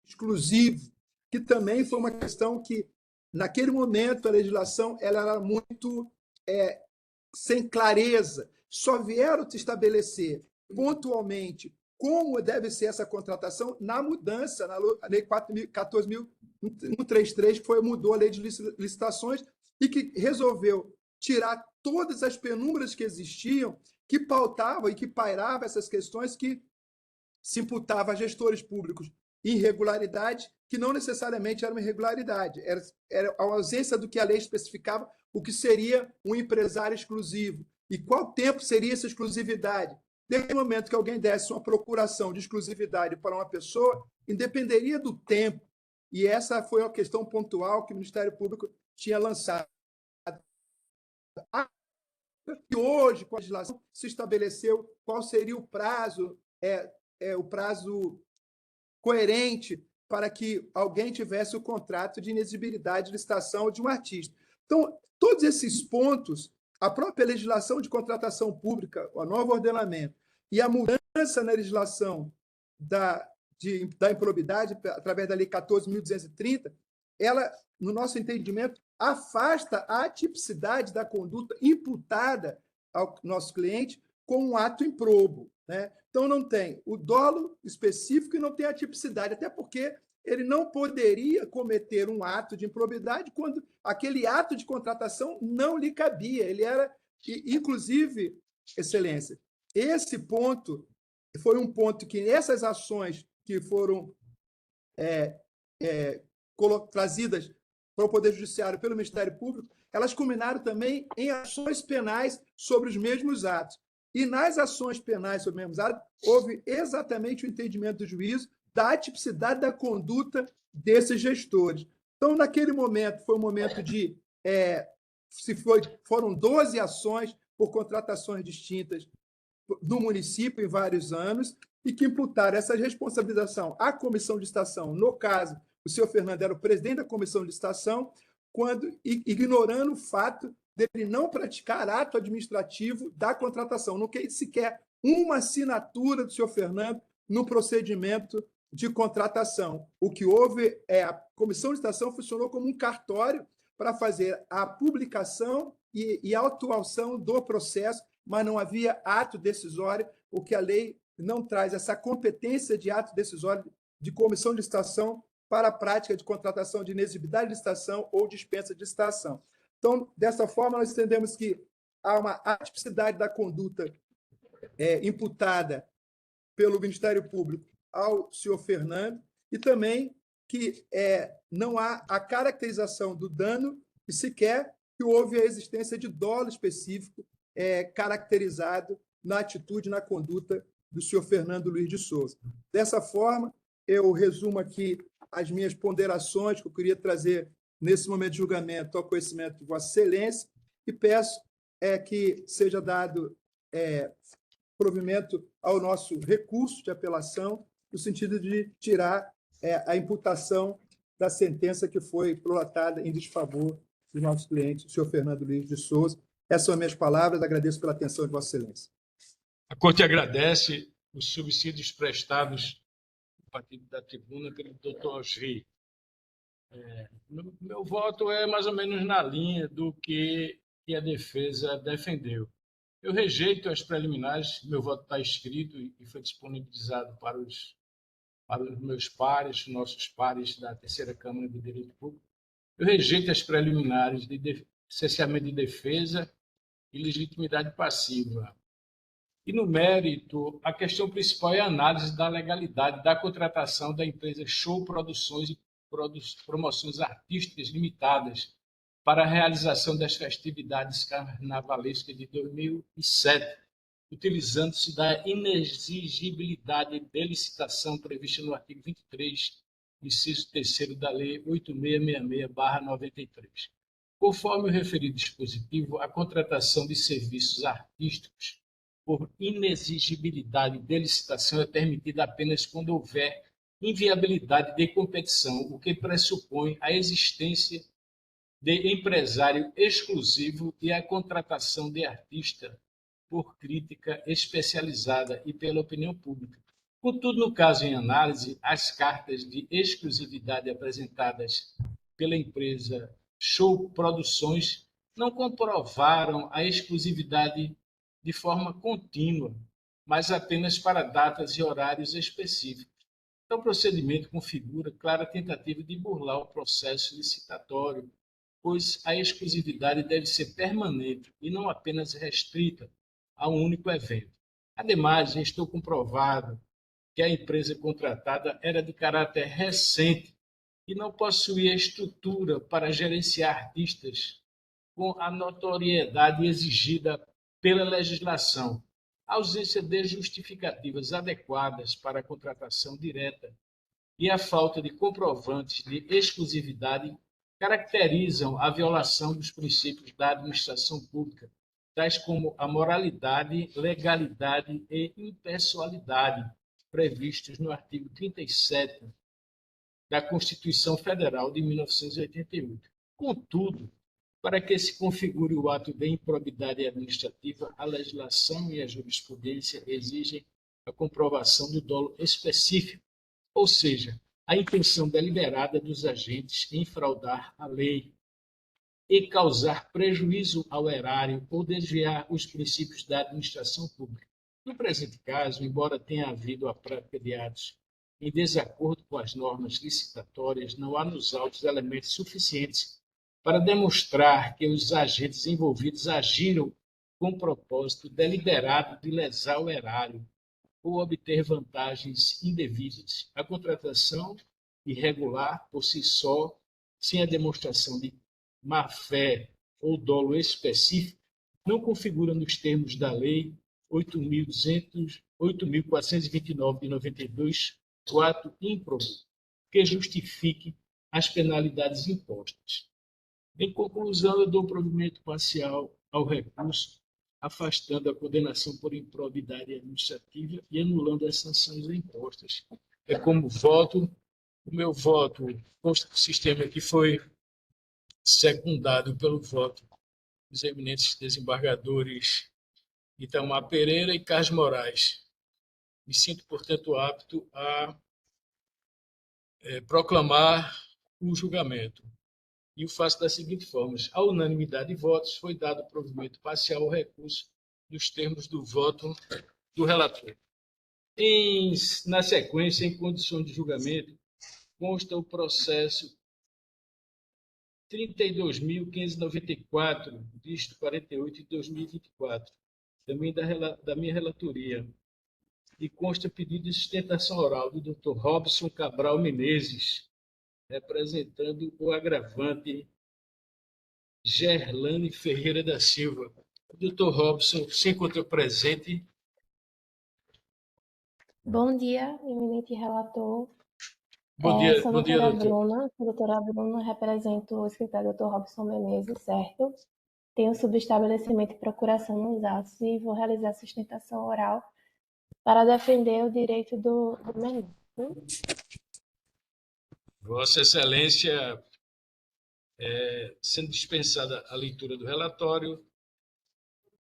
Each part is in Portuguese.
exclusivo, que também foi uma questão que, naquele momento, a legislação ela era muito sem clareza. Só vieram te estabelecer pontualmente como deve ser essa contratação na mudança, na Lei 14.133, que mudou a Lei de Licitações e que resolveu tirar todas as penumbras que existiam, que pautavam e que pairavam essas questões que se imputava a gestores públicos irregularidade, que não necessariamente era uma irregularidade, era a ausência do que a lei especificava, o que seria um empresário exclusivo. E qual tempo seria essa exclusividade? Desde o momento que alguém desse uma procuração de exclusividade para uma pessoa, independeria do tempo. E essa foi a questão pontual que o Ministério Público tinha lançado. E hoje, com a legislação, se estabeleceu qual seria o prazo, o prazo coerente para que alguém tivesse o contrato de inexigibilidade de licitação de um artista. Então, todos esses pontos, a própria legislação de contratação pública, o novo ordenamento, e a mudança na legislação da improbidade, através da Lei 14.230, ela, no nosso entendimento, afasta a atipicidade da conduta imputada ao nosso cliente com um ato improbo, né? Então, não tem o dolo específico e não tem a tipicidade, até porque ele não poderia cometer um ato de improbidade quando aquele ato de contratação não lhe cabia. Ele era, inclusive, Excelência, esse ponto foi um ponto que essas ações que foram trazidas para o Poder Judiciário pelo Ministério Público, elas culminaram também em ações penais sobre os mesmos atos. E nas ações penais sobre os mesmos atos, houve exatamente o entendimento do juízo da atipicidade da conduta desses gestores. Então, naquele momento, foi um momento de... foram 12 ações por contratações distintas no município em vários anos e que imputaram essa responsabilização à comissão de licitação. No caso, o senhor Fernando era o presidente da comissão de licitação, ignorando o fato dele não praticar ato administrativo da contratação. Não quer sequer uma assinatura do senhor Fernando no procedimento de contratação. O que houve a comissão de licitação funcionou como um cartório para fazer a publicação e a autuação do processo, mas não havia ato decisório, porque a lei não traz essa competência de ato decisório de comissão de licitação para a prática de contratação de inexigibilidade de licitação ou dispensa de licitação. Então, dessa forma, nós entendemos que há uma atipicidade da conduta imputada pelo Ministério Público ao senhor Fernando e também que não há a caracterização do dano e sequer que houve a existência de dolo específico caracterizado na atitude, na conduta do senhor Fernando Luiz de Souza. Dessa forma, eu resumo aqui as minhas ponderações que eu queria trazer nesse momento de julgamento ao conhecimento de Vossa Excelência e peço que seja dado provimento ao nosso recurso de apelação no sentido de tirar a imputação da sentença que foi prolatada em desfavor dos nossos clientes, o senhor Fernando Luiz de Souza. Essas são as minhas palavras, agradeço pela atenção de Vossa Excelência. A Corte agradece os subsídios prestados a partir da tribuna pelo doutor Osri. Meu voto é mais ou menos na linha do que a defesa defendeu. Eu rejeito as preliminares, meu voto está escrito e foi disponibilizado para os meus pares, nossos pares da Terceira Câmara de Direito Público. Eu rejeito as preliminares de cerceamento de defesa e legitimidade passiva. E, no mérito, a questão principal é a análise da legalidade da contratação da empresa Show Produções e Promoções Artísticas Limitadas para a realização das festividades carnavalescas de 2007, utilizando-se da inexigibilidade de licitação prevista no artigo 23, inciso 3º da Lei 8666/93. Conforme o referido dispositivo, a contratação de serviços artísticos por inexigibilidade de licitação é permitida apenas quando houver inviabilidade de competição, o que pressupõe a existência de empresário exclusivo e a contratação de artista por crítica especializada e pela opinião pública. Contudo, no caso em análise, as cartas de exclusividade apresentadas pela empresa Show Produções não comprovaram a exclusividade de forma contínua, mas apenas para datas e horários específicos. Então, o procedimento configura clara tentativa de burlar o processo licitatório, pois a exclusividade deve ser permanente e não apenas restrita a um único evento. Ademais, já estou comprovado que a empresa contratada era de caráter recente e não possuía estrutura para gerenciar artistas com a notoriedade exigida pela legislação. A ausência de justificativas adequadas para a contratação direta e a falta de comprovantes de exclusividade caracterizam a violação dos princípios da administração pública, tais como a moralidade, legalidade e impessoalidade, previstos no artigo 37 da Constituição Federal de 1988. Contudo, para que se configure o ato de improbidade administrativa, a legislação e a jurisprudência exigem a comprovação do dolo específico, ou seja, a intenção deliberada dos agentes em fraudar a lei e causar prejuízo ao erário ou desviar os princípios da administração pública. No presente caso, embora tenha havido a prática de atos em desacordo com as normas licitatórias, não há nos autos elementos suficientes para demonstrar que os agentes envolvidos agiram com propósito deliberado de lesar o erário ou obter vantagens indevidas. A contratação irregular, por si só, sem a demonstração de má-fé ou dolo específico, não configura nos termos da Lei 8.429 de 92 o ato ímprobo que justifique as penalidades impostas. Em conclusão, eu dou provimento parcial ao recurso, afastando a condenação por improbidade administrativa e anulando as sanções impostas. É como voto, o meu voto consta do sistema que foi secundado pelo voto dos eminentes desembargadores Itamar Pereira e Carlos Moraes. Me sinto, portanto, apto a proclamar o julgamento. E o faço da seguinte forma: a unanimidade de votos foi dado provimento parcial ao recurso nos termos do voto do relator. Na sequência, em condição de julgamento, consta o processo 32.594, visto 48 de 2024, também da minha relatoria, e consta pedido de sustentação oral do Dr. Robson Cabral Menezes, representando o agravante Gerlane Ferreira da Silva. O Dr. Robson se encontra presente. Bom dia, eminente relator. Bom dia, Sou bom dia, doutora Bruna, represento o escritório Dr. Robson Menezes, certo? Tenho subestabelecimento e procuração nos atos e vou realizar sustentação oral para defender o direito do menor. Vossa Excelência, sendo dispensada a leitura do relatório,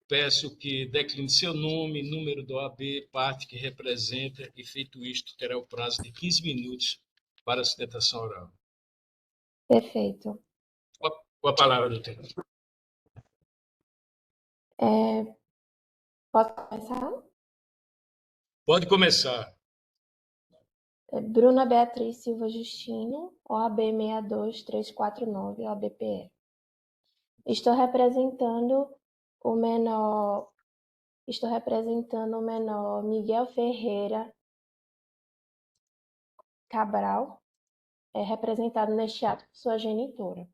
peço que decline seu nome, número da OAB, parte que representa, e feito isto, terá o prazo de 15 minutos para a sustentação oral. Perfeito. Com a palavra, doutor. Posso começar? Pode começar. Bruna Beatriz Silva Justino, OAB 62349, OABPE. Estou representando o menor Miguel Ferreira Cabral, representado neste ato por sua genitora.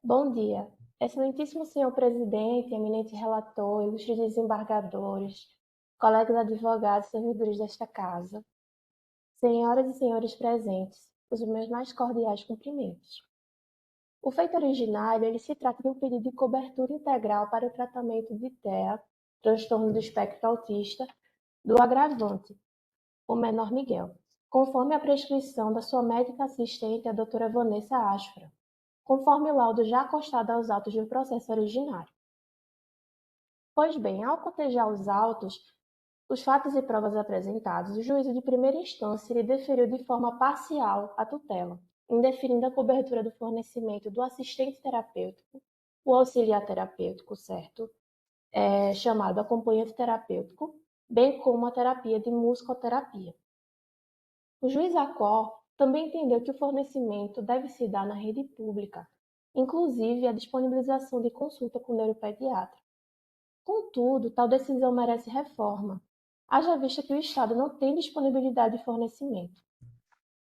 Bom dia, excelentíssimo senhor presidente, eminente relator, ilustres desembargadores, colegas advogados e servidores desta casa, senhoras e senhores presentes, os meus mais cordiais cumprimentos. O feito originário, ele se trata de um pedido de cobertura integral para o tratamento de TEA, transtorno do espectro autista, do agravante, o menor Miguel, conforme a prescrição da sua médica assistente, a doutora Vanessa Asfra, conforme o laudo já acostado aos autos do processo originário. Pois bem, ao cotejar os autos, os fatos e provas apresentados, o juízo de primeira instância lhe deferiu de forma parcial a tutela, indeferindo a cobertura do fornecimento do assistente terapêutico, o auxiliar terapêutico, certo? Chamado acompanhante terapêutico, bem como a terapia de musicoterapia. O juiz Acor também entendeu que o fornecimento deve se dar na rede pública, inclusive a disponibilização de consulta com o neuropediatra. Contudo, tal decisão merece reforma, haja vista que o Estado não tem disponibilidade de fornecimento.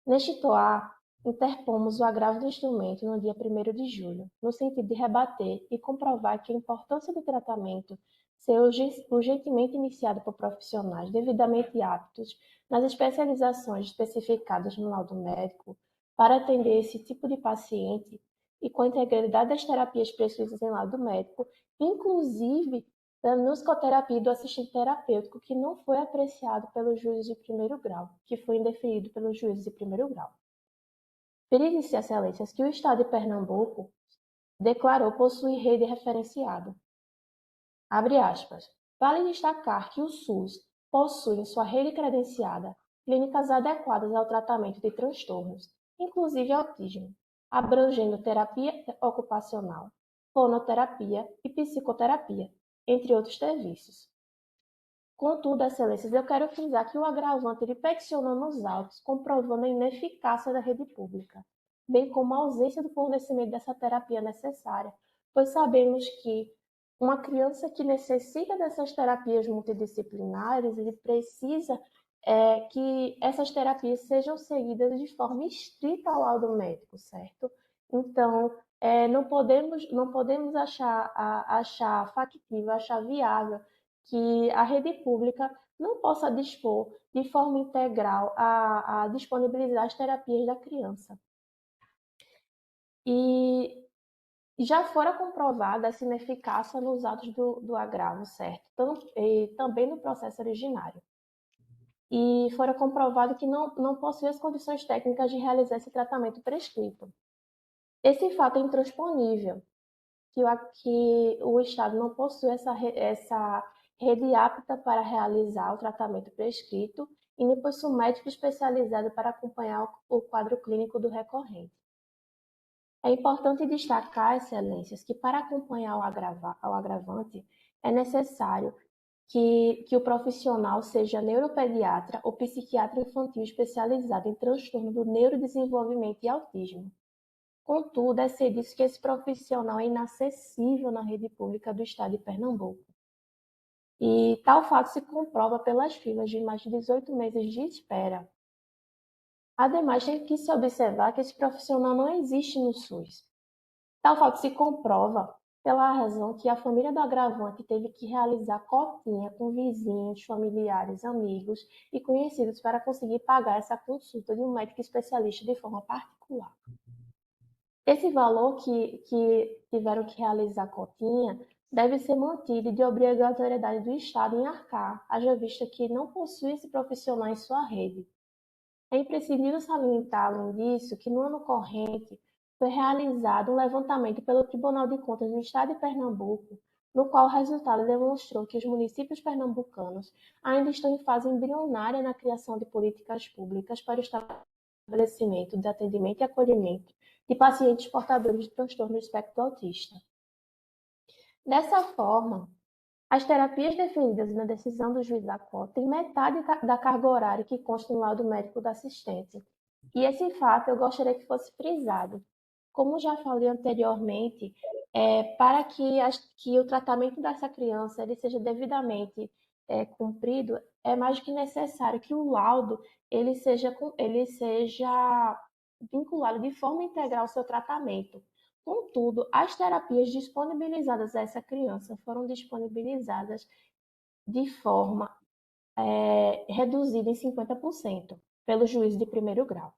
Neste toar, interpomos o agravo do instrumento no dia 1º de julho, no sentido de rebater e comprovar que a importância do tratamento ser urgentemente iniciado por profissionais devidamente aptos nas especializações especificadas no laudo médico para atender esse tipo de paciente e com a integridade das terapias prescritas em laudo médico, inclusive da musicoterapia e do assistente terapêutico, que não foi apreciado pelo juiz de primeiro grau, que foi indeferido pelo juiz de primeiro grau. Frise-se, excelências, que o Estado de Pernambuco declarou possuir rede referenciada. Abre aspas. Vale destacar que o SUS possui em sua rede credenciada clínicas adequadas ao tratamento de transtornos, inclusive autismo, abrangendo terapia ocupacional, fonoterapia e psicoterapia, entre outros serviços. Contudo, excelências, eu quero frisar que o agravante ele peticionou nos autos, comprovando a ineficácia da rede pública, bem como a ausência do fornecimento dessa terapia necessária, pois sabemos que uma criança que necessita dessas terapias multidisciplinares, ele precisa que essas terapias sejam seguidas de forma estrita ao laudo médico, certo? Então, não podemos achar factível, achar viável que a rede pública não possa dispor de forma integral a disponibilizar as terapias da criança. E já fora comprovada essa ineficácia nos atos do agravo, certo? E também no processo originário. E fora comprovado que não possui as condições técnicas de realizar esse tratamento prescrito. Esse fato é intransponível, que o Estado não possui essa rede apta para realizar o tratamento prescrito e nem possui um médico especializado para acompanhar o quadro clínico do recorrente. É importante destacar, excelências, que para acompanhar o agravante é necessário que o profissional seja neuropediatra ou psiquiatra infantil especializado em transtorno do neurodesenvolvimento e autismo. Contudo, é ser dito que esse profissional é inacessível na rede pública do Estado de Pernambuco. E tal fato se comprova pelas filas de mais de 18 meses de espera. Ademais, tem que se observar que esse profissional não existe no SUS. Tal fato se comprova pela razão que a família do agravante teve que realizar cotinha com vizinhos, familiares, amigos e conhecidos para conseguir pagar essa consulta de um médico especialista de forma particular. Esse valor que tiveram que realizar a cotinha deve ser mantido de obrigatoriedade do Estado em arcar, haja vista que não possui esse profissional em sua rede. É imprescindível salientar, além disso, que no ano corrente foi realizado um levantamento pelo Tribunal de Contas do Estado de Pernambuco, no qual o resultado demonstrou que os municípios pernambucanos ainda estão em fase embrionária na criação de políticas públicas para o estabelecimento de atendimento e acolhimento de pacientes portadores de transtorno do espectro autista. Dessa forma, as terapias definidas na decisão do juiz da cota têm metade da carga horária que consta no laudo médico da assistente. E esse fato eu gostaria que fosse frisado. Como já falei anteriormente, para que o tratamento dessa criança ele seja devidamente cumprido, é mais do que necessário que o laudo ele seja vinculado de forma integral ao seu tratamento. Contudo, as terapias disponibilizadas a essa criança foram disponibilizadas de forma reduzida em 50% pelo juiz de primeiro grau.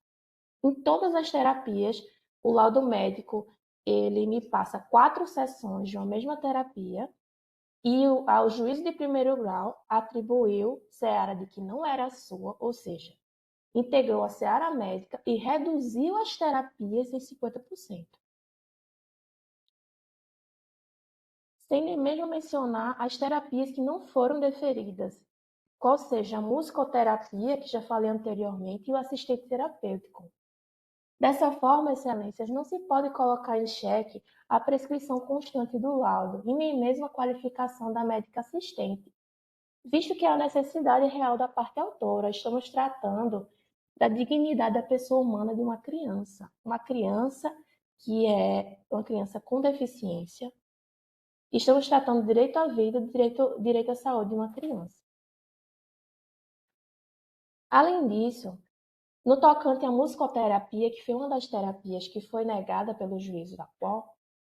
Em todas as terapias, o laudo médico ele me passa 4 sessões de uma mesma terapia e ao juiz de primeiro grau atribuiu seara de que não era sua, ou seja, integrou a seara médica e reduziu as terapias em 50%. Sem nem mesmo mencionar as terapias que não foram deferidas, qual seja a musicoterapia, que já falei anteriormente, e o assistente terapêutico. Dessa forma, excelências, não se pode colocar em xeque a prescrição constante do laudo e nem mesmo a qualificação da médica assistente, visto que é a necessidade real da parte autora. Estamos tratando da dignidade da pessoa humana de uma criança que é uma criança com deficiência. Estamos tratando do direito à vida, direito à saúde de uma criança. Além disso, no tocante à musicoterapia, que foi uma das terapias que foi negada pelo juízo da qual,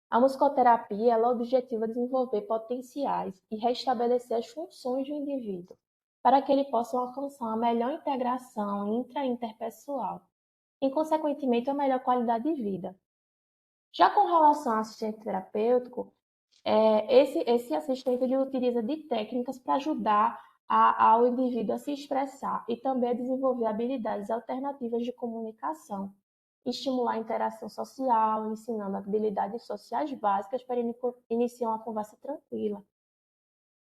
a musicoterapia ela objetiva desenvolver potenciais e restabelecer as funções do indivíduo, para que ele possa alcançar uma melhor integração intra-interpessoal e, consequentemente, uma melhor qualidade de vida. Já com relação ao assistente terapêutico, esse assistente ele utiliza de técnicas para ajudar ao indivíduo a se expressar e também a desenvolver habilidades alternativas de comunicação, estimular a interação social, ensinando habilidades sociais básicas para iniciar uma conversa tranquila.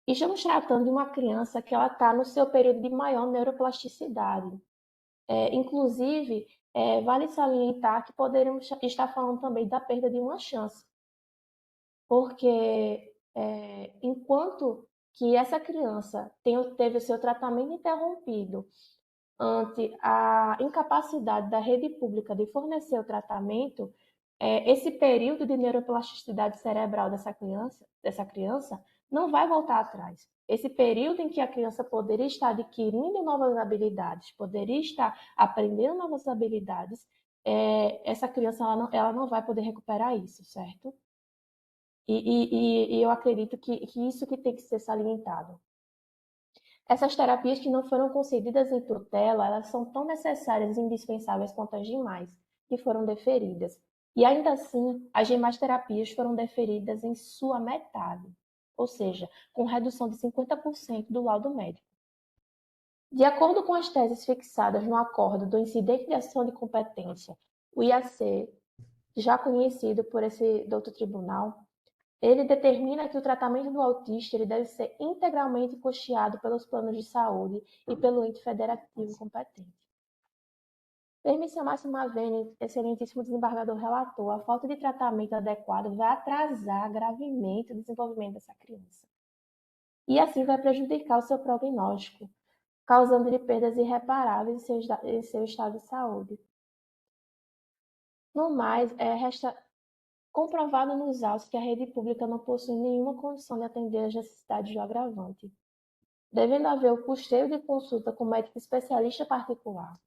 Estamos tratando de uma criança que ela está no seu período de maior neuroplasticidade. Inclusive, vale salientar que poderíamos estar falando também da perda de uma chance, porque enquanto que essa criança teve o seu tratamento interrompido ante a incapacidade da rede pública de fornecer o tratamento, esse período de neuroplasticidade cerebral dessa criança não vai voltar atrás. Esse período em que a criança poderia estar adquirindo novas habilidades, poderia estar aprendendo novas habilidades, essa criança ela não vai poder recuperar isso, certo? E eu acredito que isso que tem que ser salientado. Essas terapias que não foram concedidas em tutela, elas são tão necessárias e indispensáveis quanto as demais, que foram deferidas. E ainda assim, as demais terapias foram deferidas em sua metade, ou seja, com redução de 50% do laudo médico. De acordo com as teses fixadas no acordo do incidente de ação de competência, o IAC, já conhecido por esse douto tribunal, ele determina que o tratamento do autista ele deve ser integralmente custeado pelos planos de saúde e pelo ente federativo competente. Permissão máxima vênia, excelentíssimo desembargador relator, a falta de tratamento adequado vai atrasar gravemente o desenvolvimento dessa criança. E assim vai prejudicar o seu prognóstico, causando-lhe perdas irreparáveis em seu estado de saúde. No mais, resta comprovado nos autos que a rede pública não possui nenhuma condição de atender às necessidades do agravante, devendo haver o custeio de consulta com médico especialista particular,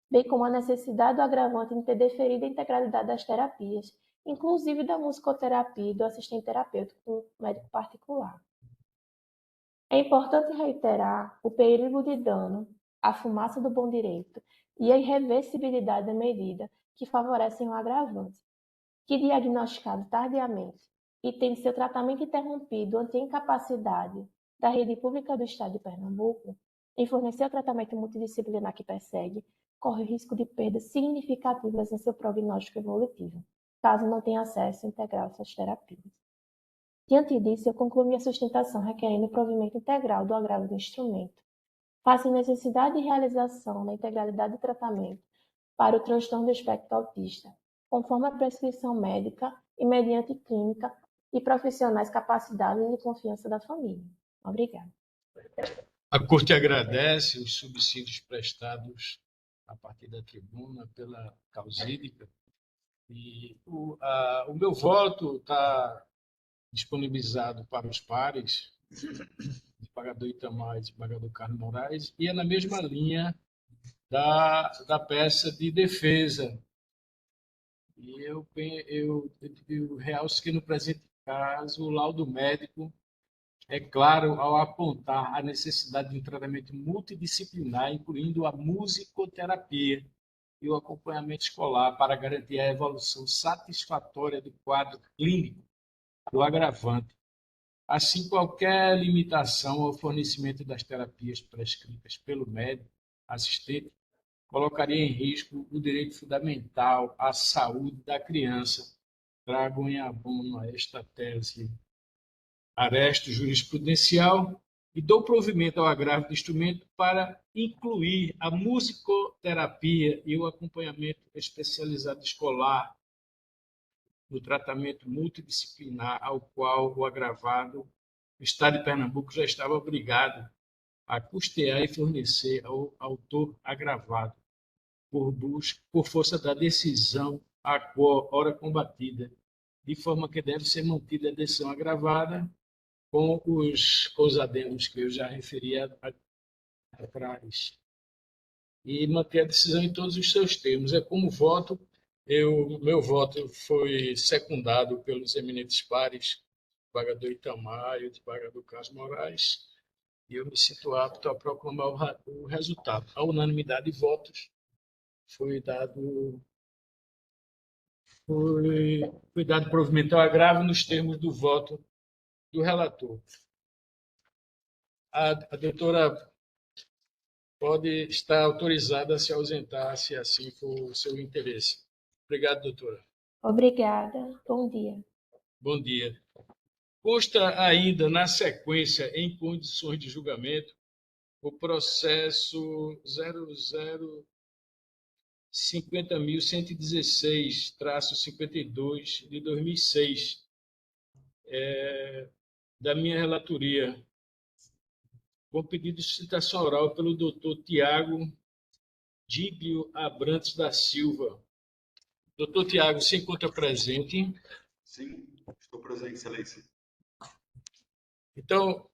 bem como a necessidade do agravante em ter deferido a integralidade das terapias, inclusive da musicoterapia e do assistente terapêutico com médico particular. É importante reiterar o perigo de dano, a fumaça do bom direito e a irreversibilidade da medida que favorecem o agravante, que diagnosticado tardiamente e tendo seu tratamento interrompido ante a incapacidade da rede pública do Estado de Pernambuco em fornecer o tratamento multidisciplinar que persegue, corre o risco de perdas significativas em seu prognóstico evolutivo, caso não tenha acesso integral a essas terapias. Diante disso, eu concluo minha sustentação requerendo o provimento integral do agravo do instrumento, face à necessidade de realização da integralidade do tratamento para o transtorno do espectro autista, conforme a prescrição médica e mediante clínica e profissionais capacitados e de confiança da família. Obrigada. A Corte agradece os subsídios prestados a partir da tribuna pela causídica e o meu voto está disponibilizado para os pares, desembargador Itamar e desembargador Carlos Moraes, e é na mesma linha da peça de defesa. E eu realço que, no presente caso, o laudo médico é claro ao apontar a necessidade de um tratamento multidisciplinar, incluindo a musicoterapia e o acompanhamento escolar para garantir a evolução satisfatória do quadro clínico do agravante. Assim, qualquer limitação ao fornecimento das terapias prescritas pelo médico assistente colocaria em risco o direito fundamental à saúde da criança. Trago em abono a esta tese aresto jurisprudencial e dou provimento ao agravo do instrumento para incluir a musicoterapia e o acompanhamento especializado escolar no tratamento multidisciplinar ao qual o agravado, o Estado de Pernambuco, já estava obrigado a custear e fornecer ao autor agravado, por força da decisão a qual ora combatida, de forma que deve ser mantida a decisão agravada com os adendos que eu já referi atrás. E manter a decisão em todos os seus termos. É como voto, meu voto foi secundado pelos eminentes pares, desembargador Itamar e o desembargador Carlos Moraes, e eu me sinto apto a proclamar o resultado. A unanimidade de votos foi dado provimento ao agravo nos termos do voto do relator. A doutora pode estar autorizada a se ausentar, se assim for o seu interesse. Obrigado, doutora. Obrigada. Bom dia. Bom dia. Consta ainda, na sequência, em condições de julgamento, o processo 0050.116-52 de 2006, da minha relatoria, com pedido de citação oral pelo doutor Tiago Díglio Abrantes da Silva. Doutor Tiago, se encontra presente? Sim, estou presente, Excelência. Então,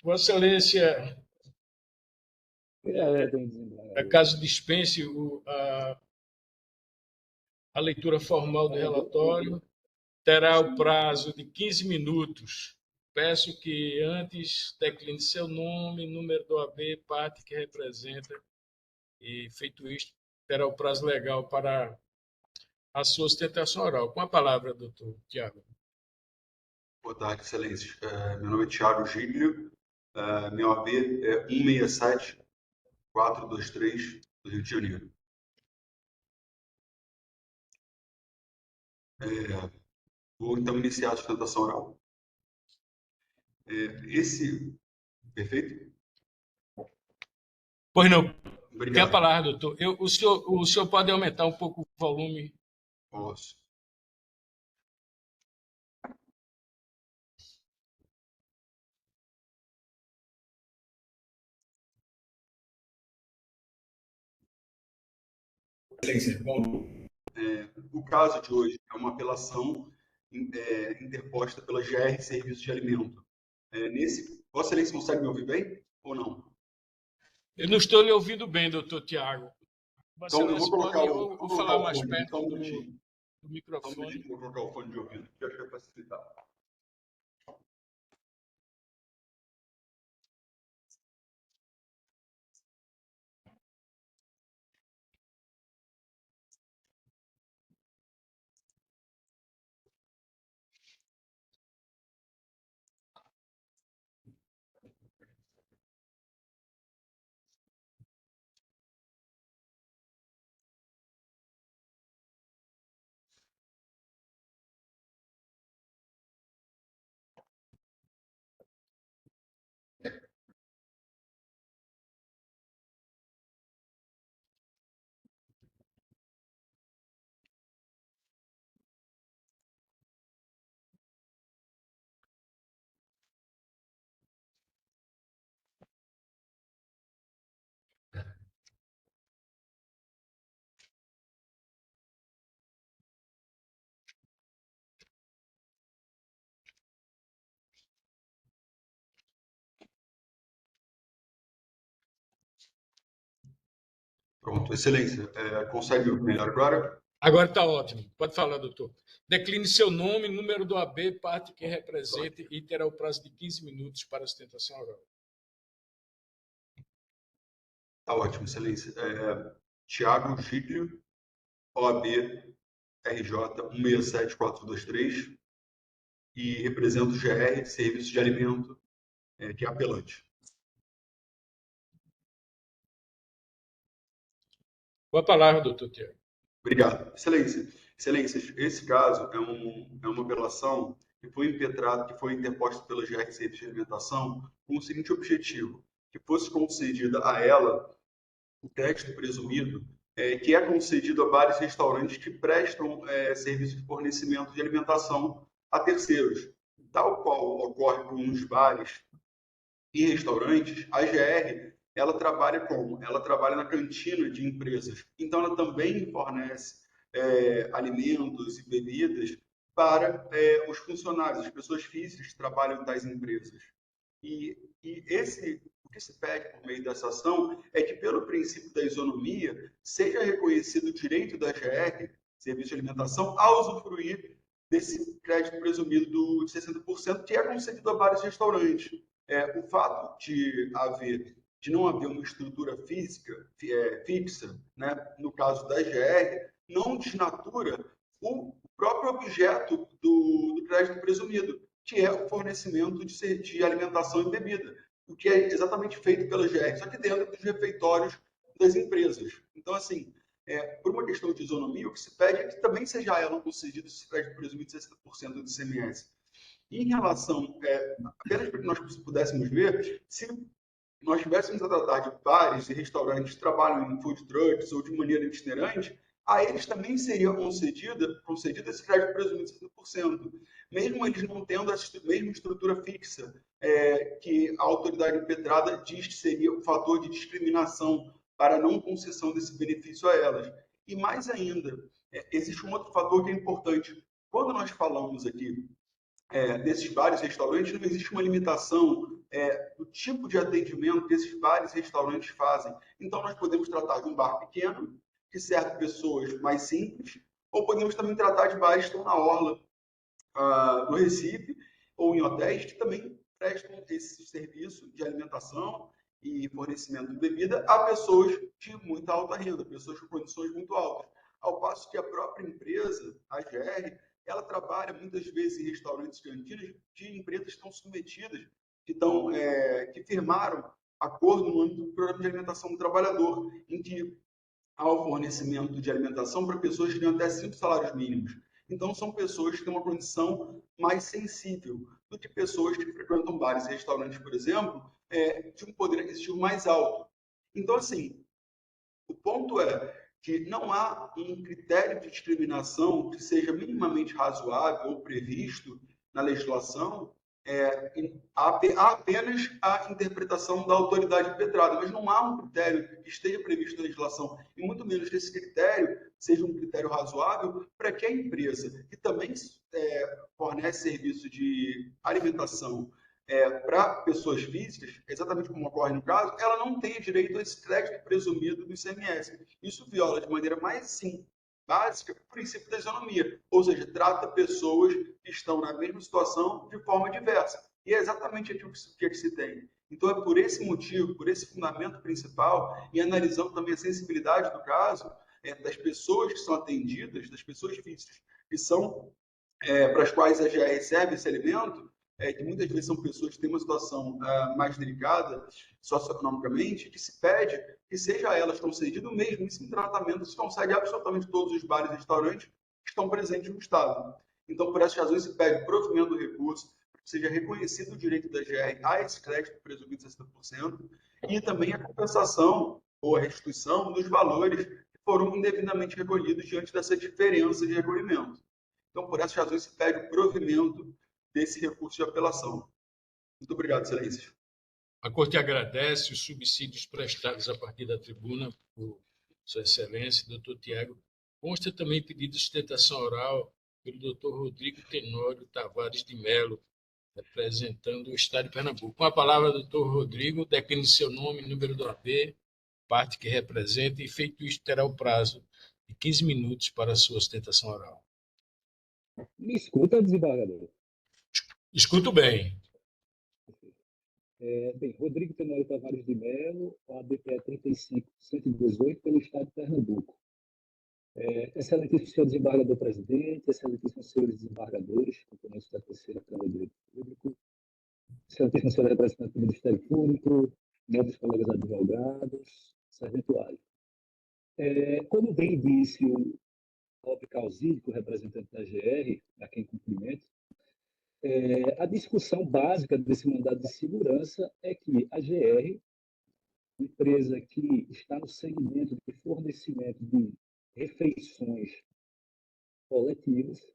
Vossa Excelência, caso dispense a leitura formal do relatório, terá o prazo de 15 minutos. Peço que antes decline seu nome, número do AB, parte que representa, e, feito isto, terá o prazo legal para a sua sustentação oral. Com a palavra, doutor Tiago. Boa tarde, Excelência. Meu nome é Tiago Giglio, meu AB é 167423, do Rio de Janeiro. Vou, então, iniciar a sustentação oral. Perfeito? Pois não. Obrigado. Tem a palavra, doutor. O senhor pode aumentar um pouco o volume? Posso. Excelência, bom. O caso de hoje é uma apelação interposta pela GR Serviços de Alimento. Vossa Excelência consegue me ouvir bem ou não? Eu não estou lhe ouvindo bem, doutor Tiago. Vossa Então, eu vou Excelência colocar pode falar mais fone, perto só um do minutinho. Só um microfone? minutinho, vou colocar o fone de ouvido, que acho que vai facilitar. Pronto, Excelência, consegue me ouvir melhor agora? Agora está ótimo. Pode falar, doutor. Decline seu nome, número do AB, parte que represente e terá o prazo de 15 minutos para a sustentação oral. Tá ótimo, Excelência. Tiago Giglio, OAB RJ 167423, e represento o GR Serviços de Alimento, que é apelante. Com a palavra, doutor Tiago. Obrigado. Excelência, esse caso é uma apelação que foi interposta pela GR Serviços de Alimentação, com o seguinte objetivo: que fosse concedida a ela o crédito presumido, que é concedido a vários restaurantes que prestam serviço de fornecimento de alimentação a terceiros. Tal qual ocorre com os bares e restaurantes, a GR ela trabalha como? Ela trabalha na cantina de empresas. Então, ela também fornece alimentos e bebidas para os funcionários, as pessoas físicas que trabalham das empresas. O que se pede por meio dessa ação é que, pelo princípio da isonomia, seja reconhecido o direito da GR, Serviço de Alimentação, a usufruir desse crédito presumido de 60%, que é concedido a vários restaurantes. O fato de não haver uma estrutura física fixa, né, no caso da GR, não desnatura o próprio objeto do crédito presumido, que é o fornecimento de alimentação e bebida, o que é exatamente feito pela GR, só que dentro dos refeitórios das empresas. Então, assim, por uma questão de isonomia, o que se pede é que também seja a ela concedido esse crédito presumido de 60% do ICMS. E em relação, apenas para que nós pudéssemos ver, se nós tivéssemos a tratar de bares e restaurantes que trabalham em food trucks ou de maneira itinerante, a eles também seria concedido esse crédito presumido de 60%, mesmo eles não tendo a mesma estrutura fixa que a autoridade impetrada diz que seria um fator de discriminação para a não concessão desse benefício a elas. E mais ainda, existe um outro fator que é importante. Quando nós falamos aqui desses bares e restaurantes, não existe uma limitação do tipo de atendimento que esses bares e restaurantes fazem. Então, nós podemos tratar de um bar pequeno, que serve pessoas mais simples, ou podemos também tratar de bares que estão na orla do Recife, ou em hotéis, que também prestam esse serviço de alimentação e fornecimento de bebida a pessoas de muita alta renda, pessoas com condições muito altas. Ao passo que a própria empresa, a GR, ela trabalha muitas vezes em restaurantes e cantinas de empresas que estão submetidas, que firmaram acordo no âmbito do Programa de Alimentação do Trabalhador, em que há o fornecimento de alimentação para pessoas que ganham até 5 salários mínimos. Então, são pessoas que têm uma condição mais sensível do que pessoas que frequentam bares e restaurantes, por exemplo, de um poder aquisitivo mais alto. Então, assim, o ponto é que não há um critério de discriminação que seja minimamente razoável ou previsto na legislação, há apenas a interpretação da autoridade impetrada, mas não há um critério que esteja previsto na legislação, e muito menos que esse critério seja um critério razoável para que a empresa, que também fornece serviço de alimentação para pessoas físicas, exatamente como ocorre no caso, ela não tem direito a esse crédito presumido do ICMS. Isso viola de maneira mais simples, básica, o princípio da isonomia, ou seja, trata pessoas que estão na mesma situação de forma diversa. E é exatamente aquilo que se tem. Então, é por esse motivo, por esse fundamento principal, e analisando também a sensibilidade do caso, das pessoas que são atendidas, das pessoas físicas que são para as quais a GR recebe esse alimento, que muitas vezes são pessoas que têm uma situação mais delicada socioeconomicamente, que se pede que seja a elas concedido o mesmíssimo tratamento que se concede a absolutamente todos os bares e restaurantes que estão presentes no Estado. Então, por essas razões, se pede o provimento do recurso, para que seja reconhecido o direito da GR a esse crédito presumido de 60%, e também a compensação ou a restituição dos valores que foram indevidamente recolhidos diante dessa diferença de recolhimento. Então, por essas razões, se pede o provimento desse recurso de apelação. Muito obrigado, Excelência. A Corte agradece os subsídios prestados a partir da tribuna por Sua Excelência, doutor Tiago. Consta também pedido de sustentação oral pelo doutor Rodrigo Tenório Tavares de Melo, representando o Estado de Pernambuco. Com a palavra, doutor Rodrigo, decline seu nome, número do AB, parte que representa, e feito isto, terá o prazo de 15 minutos para a sua sustentação oral. Me escuta, desembargador? Escuto bem. Bem, Rodrigo Tenório Tavares de Melo, ADPE 35118, pelo Estado de Pernambuco. Excelentíssimo senhor desembargador-presidente, excelentíssimos senhores desembargadores, componentes da terceira Câmara de Direito Público, excelentíssimo senhor representante do Ministério Público, nobres colegas advogados, serventuário. Como bem disse o nobre Causídico, representante da GR, a quem cumprimento, A discussão básica desse mandado de segurança é que a GR, empresa que está no segmento de fornecimento de refeições coletivas,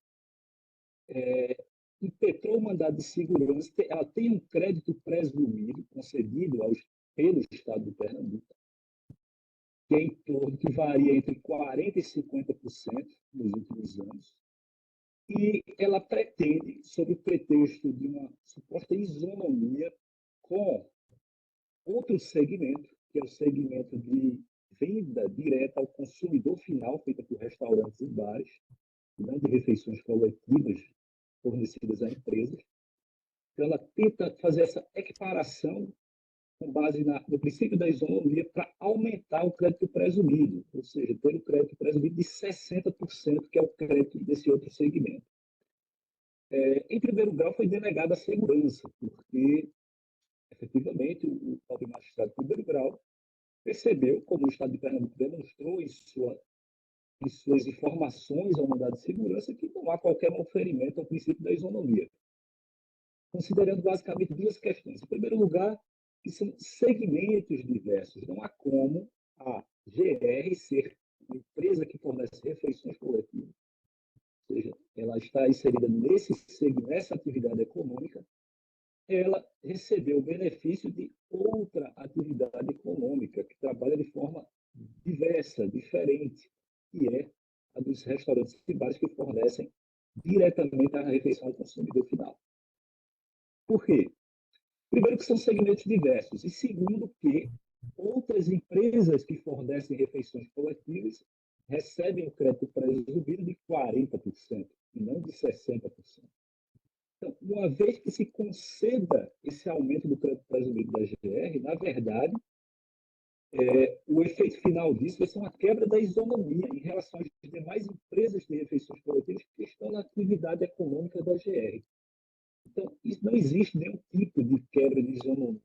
impetrou o mandado de segurança, ela tem um crédito presumido concedido pelo Estado de Pernambuco, que é em torno, que varia entre 40% e 50% nos últimos anos, e ela pretende, sob o pretexto de uma suposta isonomia com outro segmento, que é o segmento de venda direta ao consumidor final, feita por restaurantes e bares, não de refeições coletivas fornecidas a empresas. Então, ela tenta fazer essa equiparação com base no princípio da isonomia para aumentar o crédito presumido, ou seja, ter o crédito presumido de 60%, que é o crédito desse outro segmento. Em primeiro grau, foi denegada a segurança, porque, efetivamente, o próprio magistrado de primeiro grau percebeu, como o Estado de Pernambuco demonstrou em suas informações ao mandado de segurança, que não há qualquer oferimento ao princípio da isonomia, considerando basicamente duas questões. Em primeiro lugar, que são segmentos diversos. Não há como a GR ser uma empresa que fornece refeições coletivas, ou seja, ela está inserida nessa atividade econômica, ela recebeu o benefício de outra atividade econômica que trabalha de forma diversa, diferente, que é a dos restaurantes e bares que fornecem diretamente a refeição ao consumidor final. Por quê? Primeiro, que são segmentos diversos, e segundo, que outras empresas que fornecem refeições coletivas recebem o crédito presumido de 40%, e não de 60%. Então, uma vez que se conceda esse aumento do crédito presumido da GR, na verdade, o efeito final disso vai ser uma quebra da isonomia em relação às demais empresas de refeições coletivas que estão na atividade econômica da GR. Então, isso não existe nenhum tipo de quebra de isonomia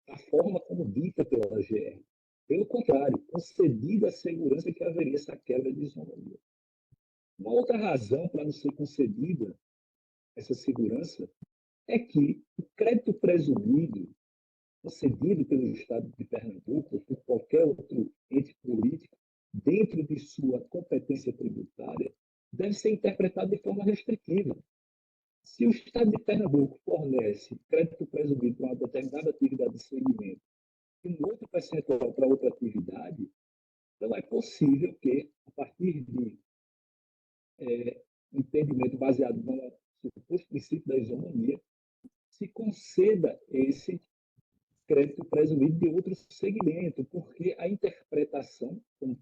da forma como dita pela GR. Pelo contrário, concedida a segurança que haveria essa quebra de isonomia. Uma outra razão para não ser concedida essa segurança é que o crédito presumido concedido pelo Estado de Pernambuco ou por qualquer outro ente político dentro de sua competência tributária deve ser interpretado de forma restritiva. Se o Estado de Pernambuco fornece crédito presumido para uma determinada atividade de segmento e um outro percentual para outra atividade, então é possível que, a partir de entendimento baseado no suposto princípio da isonomia, se conceda esse crédito presumido de outro segmento, porque a interpretação, como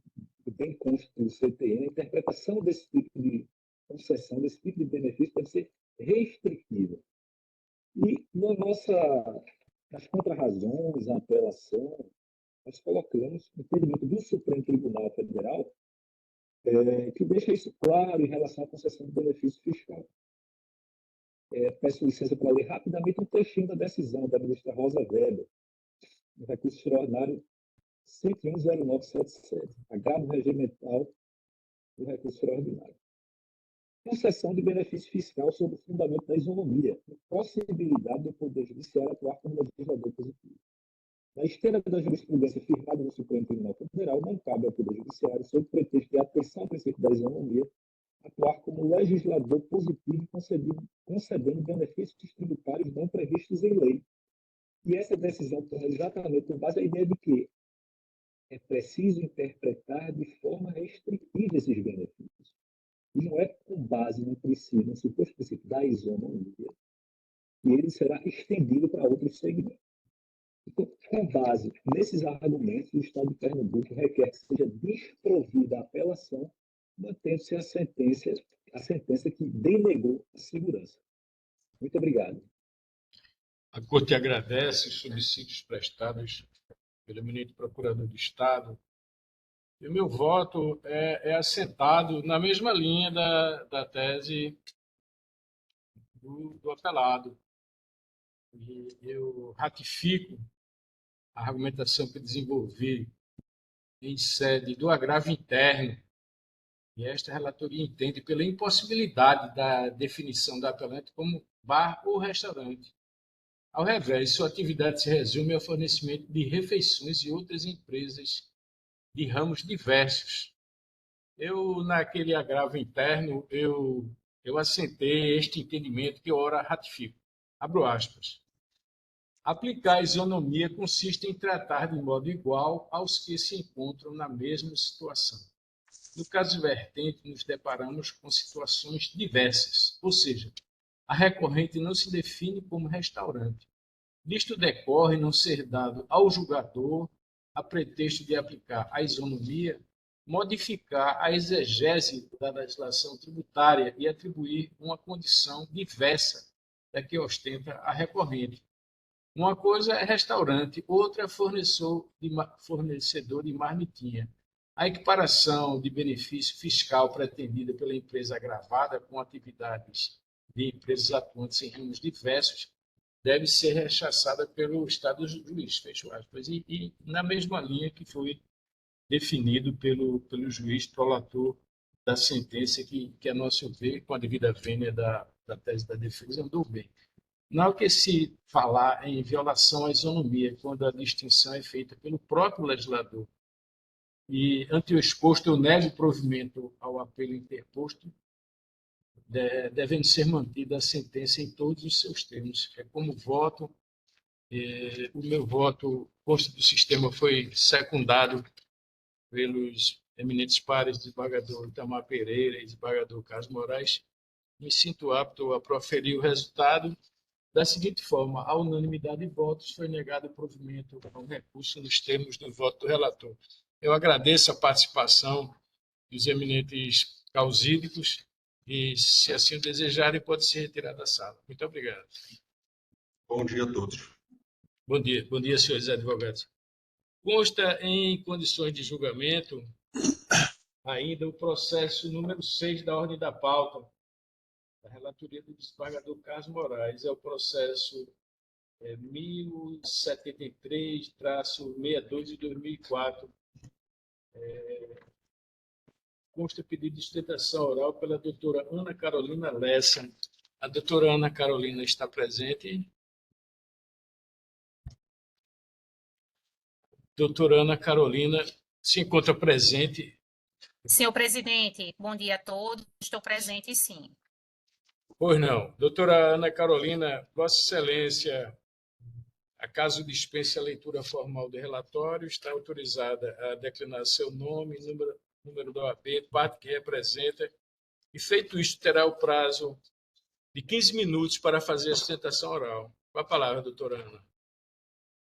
bem consta do CTN, a interpretação desse tipo de concessão, desse tipo de benefício deve ser restritiva. E nas contrarrazões, a apelação, nós colocamos o entendimento do Supremo Tribunal Federal, que deixa isso claro em relação à concessão de benefício fiscal. Peço licença para ler rapidamente um trechinho da decisão da ministra Rosa Weber, no recurso extraordinário 101.0977, agravo regimental do recurso extraordinário. Concessão de benefício fiscal sob o fundamento da isonomia, possibilidade do Poder Judiciário atuar como legislador positivo. Na esteira da jurisprudência firmada no Supremo Tribunal Federal, não cabe ao Poder Judiciário, sob pretexto de atenção ao princípio da isonomia, atuar como legislador positivo concedendo benefícios tributários não previstos em lei. E essa decisão torna exatamente com base a ideia de que é preciso interpretar de forma restritiva esses benefícios. E não é com base no princípio, no suposto princípio da isonomia, que ele será estendido para outros segmentos. Então, com base nesses argumentos, o Estado de Pernambuco requer que seja desprovida a apelação, mantendo-se a sentença que denegou a segurança. Muito obrigado. A Corte agradece os subsídios prestados pelo eminente Procurador do Estado. E o meu voto é assentado na mesma linha da tese do apelado. E eu ratifico a argumentação que desenvolvi em sede do agravo interno, e esta relatoria entende pela impossibilidade da definição da apelante como bar ou restaurante. Ao revés, sua atividade se resume ao fornecimento de refeições e outras empresas de ramos diversos. Naquele agravo interno, eu assentei este entendimento que ora ratifico. Abro aspas. Aplicar a isonomia consiste em tratar de modo igual aos que se encontram na mesma situação. No caso vertente, nos deparamos com situações diversas, ou seja, a recorrente não se define como restaurante. Disto decorre não ser dado ao julgador, a pretexto de aplicar a isonomia, modificar a exegese da legislação tributária e atribuir uma condição diversa da que ostenta a recorrente. Uma coisa é restaurante, outra é fornecedor de marmitinha. A equiparação de benefício fiscal pretendida pela empresa agravada com atividades de empresas atuantes em ramos diversos deve ser rechaçada pelo Estado juiz, fecho aspas, e na mesma linha que foi definido pelo juiz prolator da sentença que, a nosso ver, com a devida vênia da tese da defesa, andou bem. Não há que se falar em violação à isonomia, quando a distinção é feita pelo próprio legislador. E, ante o exposto, eu nego o provimento ao apelo interposto, devendo ser mantida a sentença em todos os seus termos. É como voto, o meu voto consta do sistema foi secundado pelos eminentes pares, desembargador Itamar Pereira e desembargador Carlos Moraes. Me sinto apto a proferir o resultado da seguinte forma: a unanimidade de votos foi negado o provimento ao recurso nos termos do voto do relator. Eu agradeço a participação dos eminentes causídicos e, se assim o desejarem, pode se retirar da sala. Muito obrigado. Bom dia a todos. Bom dia, senhores advogados. Consta em condições de julgamento ainda o processo número 6 da ordem da pauta, da relatoria do desembargador Carlos Moraes. É o processo 1073-62 de 2004. Consta pedido de sustentação oral pela doutora Ana Carolina Lessa. A doutora Ana Carolina está presente? Doutora Ana Carolina se encontra presente? Senhor presidente, bom dia a todos. Estou presente, sim. Pois não. Doutora Ana Carolina, Vossa Excelência, acaso dispense a leitura formal do relatório, está autorizada a declinar seu nome, número da OAB, parte que representa, e feito isto, terá o prazo de 15 minutos para fazer a sustentação oral. Com a palavra, doutora Ana.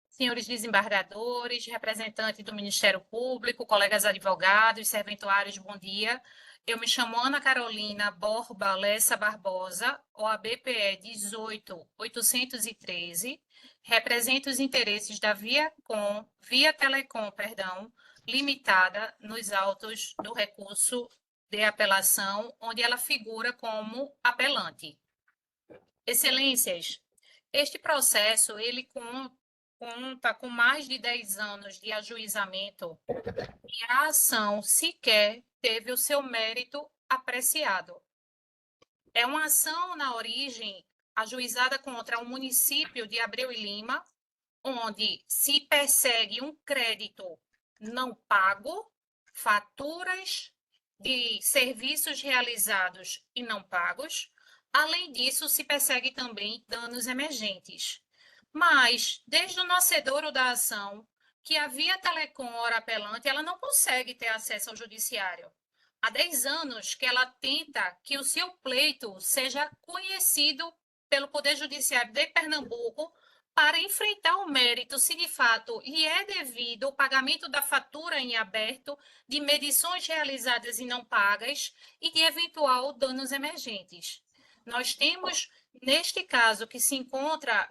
Senhores desembargadores, representantes do Ministério Público, colegas advogados, serventuários, bom dia. Eu me chamo Ana Carolina Borba Lessa Barbosa, OAB-PE 18813, represento os interesses da Via Telecom, limitada nos autos do recurso de apelação, onde ela figura como apelante. Excelências, este processo, ele conta com mais de 10 anos de ajuizamento e a ação sequer teve o seu mérito apreciado. É uma ação, na origem, ajuizada contra o município de Abreu e Lima, onde se persegue um crédito não pago, faturas de serviços realizados e não pagos. Além disso, se persegue também danos emergentes. Mas, desde o nascedouro da ação, que a Via Telecom, ora apelante, ela não consegue ter acesso ao judiciário. Há 10 anos que ela tenta que o seu pleito seja conhecido pelo Poder Judiciário de Pernambuco para enfrentar o mérito, se de fato lhe é devido o pagamento da fatura em aberto, de medições realizadas e não pagas e de eventual danos emergentes. Nós temos, neste caso, que se encontra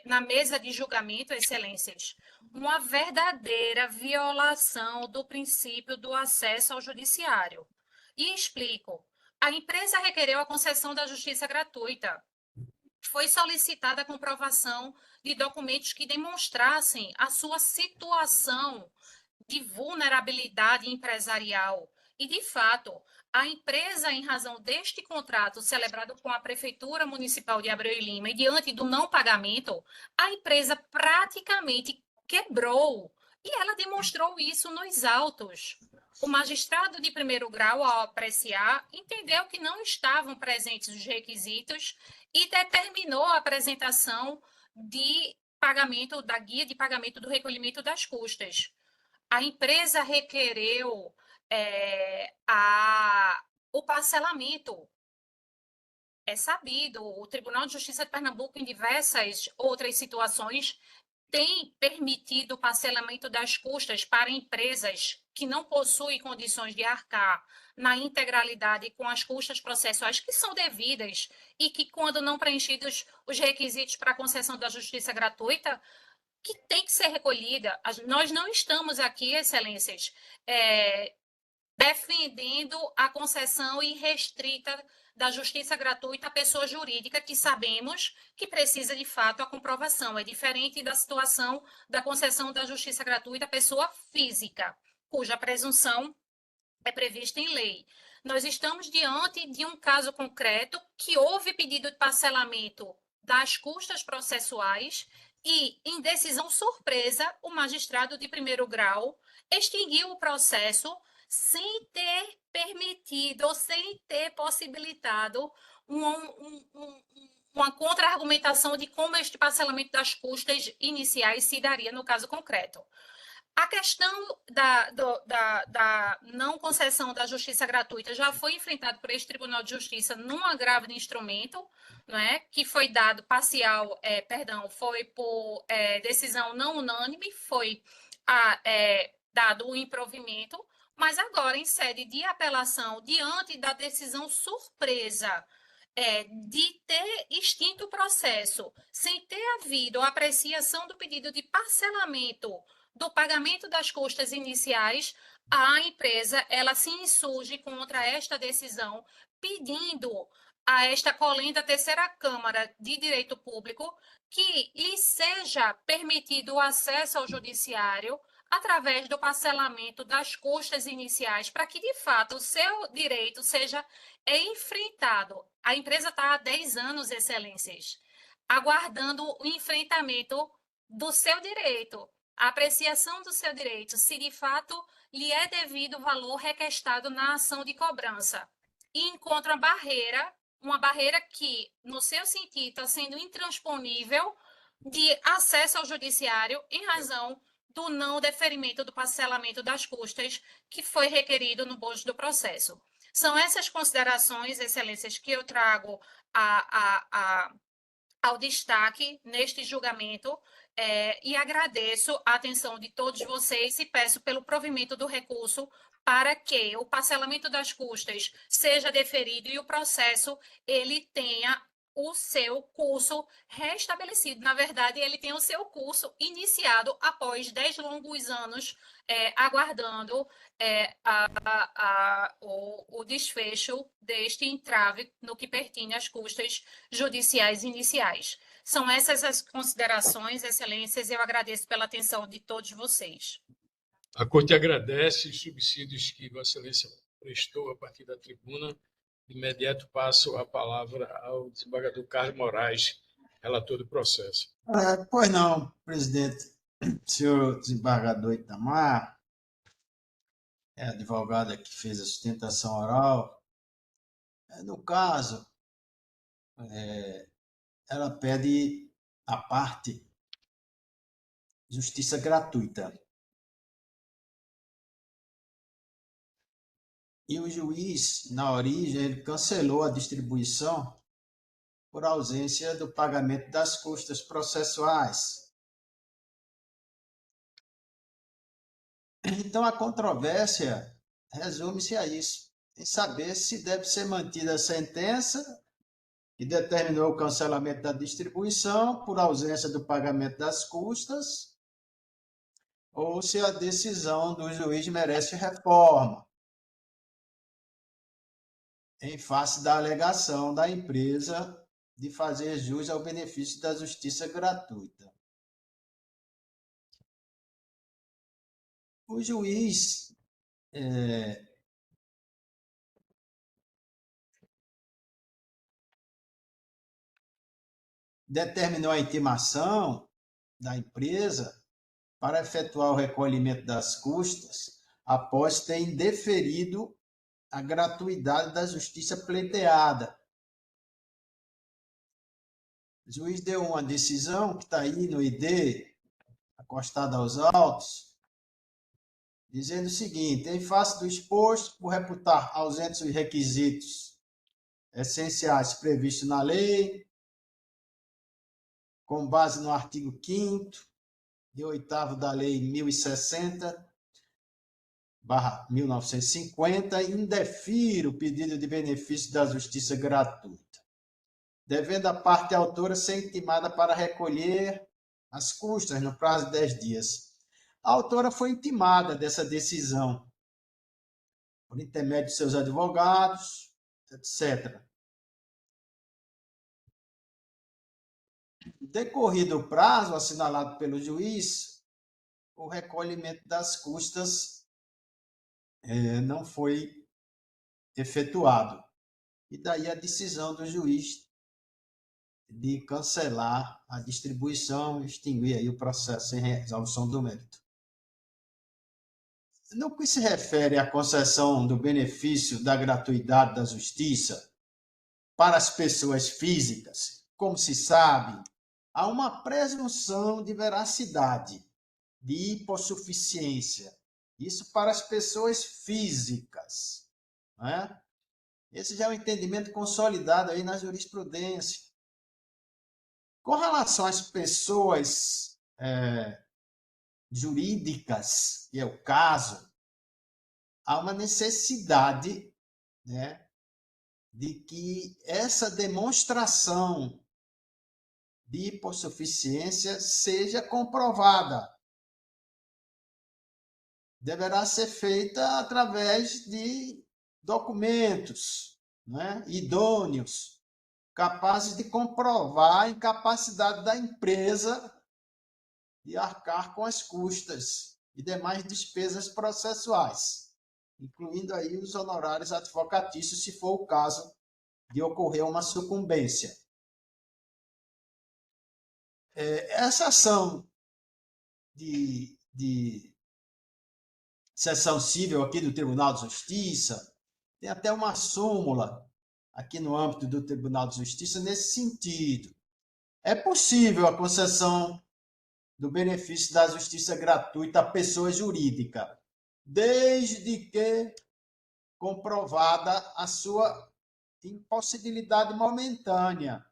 na mesa de julgamento, excelências, uma verdadeira violação do princípio do acesso ao judiciário. E explico. A empresa requereu a concessão da justiça gratuita. Foi solicitada a comprovação de documentos que demonstrassem a sua situação de vulnerabilidade empresarial E, de fato, a empresa, em razão deste contrato celebrado com a Prefeitura Municipal de Abreu e Lima, e diante do não pagamento, a empresa praticamente quebrou. E ela demonstrou isso nos autos. O magistrado de primeiro grau, ao apreciar, entendeu que não estavam presentes os requisitos e determinou a apresentação de pagamento da guia de pagamento do recolhimento das custas. A empresa requereu o parcelamento. É sabido, o Tribunal de Justiça de Pernambuco, em diversas outras situações, tem permitido o parcelamento das custas para empresas que não possuem condições de arcar na integralidade com as custas processuais que são devidas e que, quando não preenchidos os requisitos para a concessão da justiça gratuita, que tem que ser recolhida. Nós não estamos aqui, excelências, defendendo a concessão irrestrita da justiça gratuita à pessoa jurídica, que sabemos que precisa, de fato, a comprovação. É diferente da situação da concessão da justiça gratuita à pessoa física, cuja presunção é prevista em lei. Nós estamos diante de um caso concreto que houve pedido de parcelamento das custas processuais e, em decisão surpresa, o magistrado de primeiro grau extinguiu o processo sem ter permitido ou sem ter possibilitado uma contra-argumentação de como este parcelamento das custas iniciais se daria no caso concreto. A questão da não concessão da justiça gratuita já foi enfrentada por este Tribunal de Justiça num agravo de instrumento, não é? Que foi dado parcial, foi por decisão não unânime, foi dado o improvimento, mas agora, em sede de apelação, diante da decisão surpresa de ter extinto o processo, sem ter havido a apreciação do pedido de parcelamento do pagamento das custas iniciais, a empresa ela se insurge contra esta decisão, pedindo a esta colenda terceira Câmara de Direito Público que lhe seja permitido o acesso ao judiciário através do parcelamento das custas iniciais, para que, de fato, o seu direito seja enfrentado. A empresa está há 10 anos, excelências, aguardando o enfrentamento do seu direito, a apreciação do seu direito, se de fato lhe é devido o valor requestado na ação de cobrança. E encontra uma barreira que, no seu sentido, está sendo intransponível de acesso ao judiciário em razão do não deferimento do parcelamento das custas que foi requerido no bojo do processo. São essas considerações, excelências, que eu trago ao destaque neste julgamento e agradeço a atenção de todos vocês e peço pelo provimento do recurso para que o parcelamento das custas seja deferido e o processo ele tenha o seu curso restabelecido. Na verdade, ele tem o seu curso iniciado após 10 longos anos aguardando o desfecho deste entrave no que pertine às custas judiciais iniciais. São essas as considerações, excelências, e eu agradeço pela atenção de todos vocês. A Corte agradece os subsídios que Vossa Excelência prestou a partir da tribuna. De imediato passo a palavra ao desembargador Carlos Moraes, relator do processo. Pois não, presidente. Senhor desembargador Itamar, é a advogada que fez a sustentação oral. No caso, ela pede a parte justiça gratuita. E o juiz, na origem, ele cancelou a distribuição por ausência do pagamento das custas processuais. Então, a controvérsia resume-se a isso, em saber se deve ser mantida a sentença que determinou o cancelamento da distribuição por ausência do pagamento das custas, ou se a decisão do juiz merece reforma, em face da alegação da empresa de fazer jus ao benefício da justiça gratuita. O juiz determinou a intimação da empresa para efetuar o recolhimento das custas após ter indeferido a gratuidade da justiça pleiteada. O juiz deu uma decisão que está aí no ID, acostada aos autos, dizendo o seguinte: em face do exposto, por reputar ausentes os requisitos essenciais previstos na lei, com base no artigo 5º e 8º da Lei 1060/1950, indefiro o pedido de benefício da justiça gratuita, devendo a parte autora ser intimada para recolher as custas no prazo de 10 dias. A autora foi intimada dessa decisão por intermédio de seus advogados, etc. Decorrido o prazo assinalado pelo juiz, o recolhimento das custas não foi efetuado. E daí a decisão do juiz de cancelar a distribuição e extinguir aí o processo sem resolução do mérito. No que se refere à concessão do benefício da gratuidade da justiça para as pessoas físicas, como se sabe, há uma presunção de veracidade, de hipossuficiência. Isso para as pessoas físicas, né? Esse já é um entendimento consolidado aí na jurisprudência. Com relação às pessoas jurídicas, que é o caso, há uma necessidade, né, de que essa demonstração de hipossuficiência seja comprovada. Deverá ser feita através de documentos, né, idôneos, capazes de comprovar a incapacidade da empresa de arcar com as custas e demais despesas processuais, incluindo aí os honorários advocatícios, se for o caso de ocorrer uma sucumbência. Essa ação de seção civil aqui do Tribunal de Justiça tem até uma súmula aqui no âmbito do Tribunal de Justiça nesse sentido. É possível a concessão do benefício da justiça gratuita à pessoa jurídica, desde que comprovada a sua impossibilidade momentânea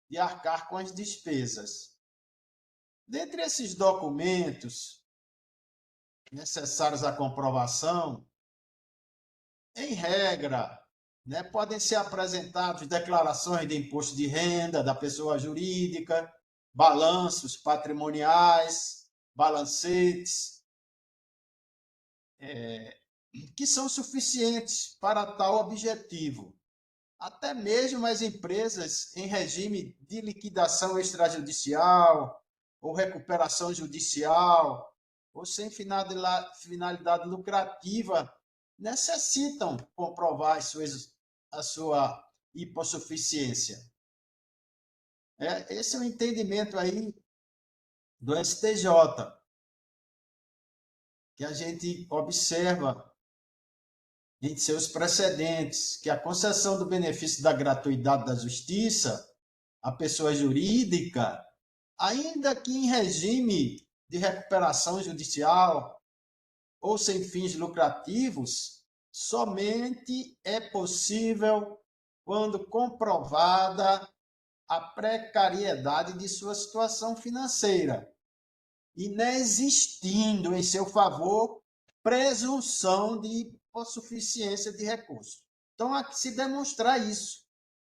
de arcar com as despesas. Dentre esses documentos necessários à comprovação, em regra, né, podem ser apresentados declarações de imposto de renda da pessoa jurídica, balanços patrimoniais, balancetes, que são suficientes para tal objetivo. Até mesmo as empresas em regime de liquidação extrajudicial ou recuperação judicial ou sem finalidade lucrativa necessitam comprovar a sua hipossuficiência. Esse é o entendimento aí do STJ, que a gente observa em seus precedentes, que a concessão do benefício da gratuidade da justiça à pessoa jurídica, ainda que em regime de recuperação judicial ou sem fins lucrativos, somente é possível quando comprovada a precariedade de sua situação financeira e não existindo em seu favor presunção de hipossuficiência de recursos. Então, há que se demonstrar isso,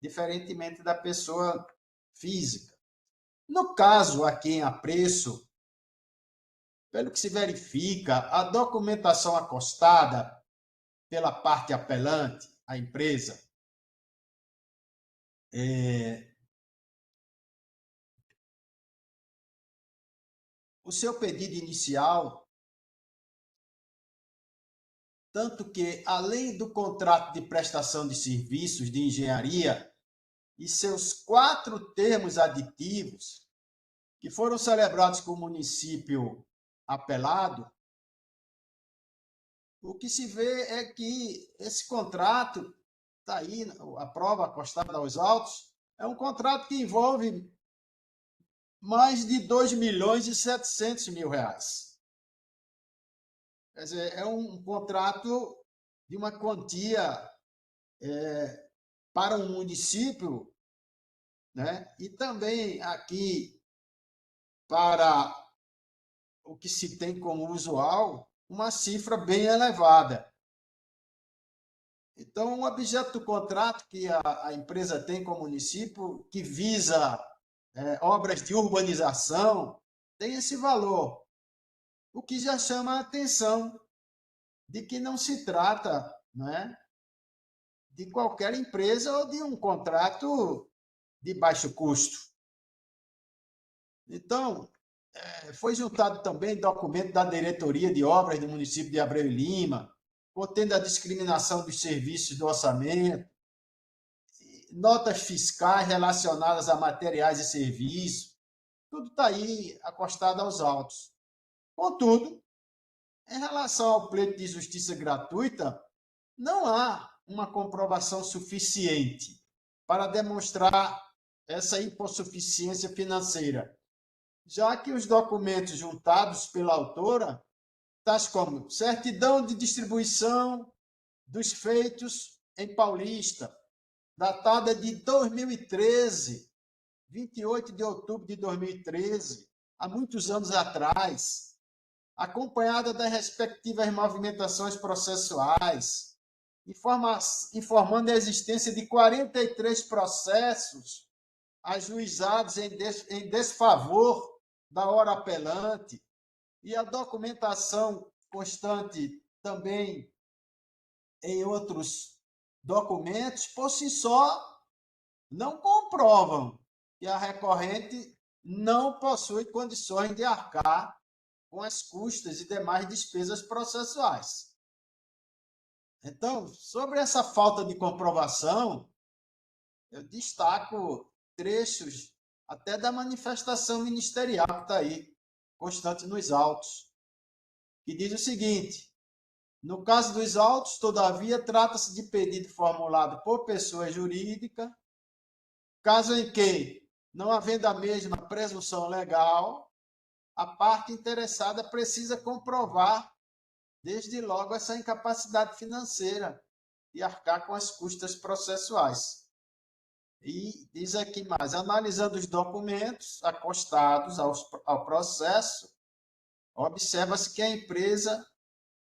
diferentemente da pessoa física. No caso aqui em apreço, pelo que se verifica, a documentação acostada pela parte apelante, a empresa, o seu pedido inicial, tanto que, além do contrato de prestação de serviços de engenharia e seus 4 termos aditivos, que foram celebrados com o município apelado, o que se vê é que esse contrato, está aí, a prova acostada aos autos, é um contrato que envolve mais de 2.700.000 reais. Quer dizer, é um contrato de uma quantia para um município, né? E também aqui para o que se tem como usual, uma cifra bem elevada. Então, o objeto do contrato que a empresa tem com o município, que visa obras de urbanização, tem esse valor, o que já chama a atenção de que não se trata, né, de qualquer empresa ou de um contrato de baixo custo. Então, foi juntado também documento da diretoria de obras do município de Abreu e Lima, contendo a discriminação dos serviços do orçamento, notas fiscais relacionadas a materiais e serviços, tudo está aí acostado aos autos. Contudo, em relação ao pleito de justiça gratuita, não há uma comprovação suficiente para demonstrar essa hipossuficiência financeira, já que os documentos juntados pela autora, tais como certidão de distribuição dos feitos em Paulista, datada de 2013, 28 de outubro de 2013, há muitos anos atrás, acompanhada das respectivas movimentações processuais, informando a existência de 43 processos ajuizados em desfavor da hora apelante, e a documentação constante também em outros documentos, por si só, não comprovam que a recorrente não possui condições de arcar com as custas e demais despesas processuais. Então, sobre essa falta de comprovação, eu destaco trechos até da manifestação ministerial que está aí, constante nos autos, que diz o seguinte: no caso dos autos, todavia, trata-se de pedido formulado por pessoa jurídica, caso em que, não havendo a mesma presunção legal, a parte interessada precisa comprovar, desde logo, essa incapacidade financeira de arcar com as custas processuais. E diz aqui mais: analisando os documentos acostados ao processo, observa-se que a empresa,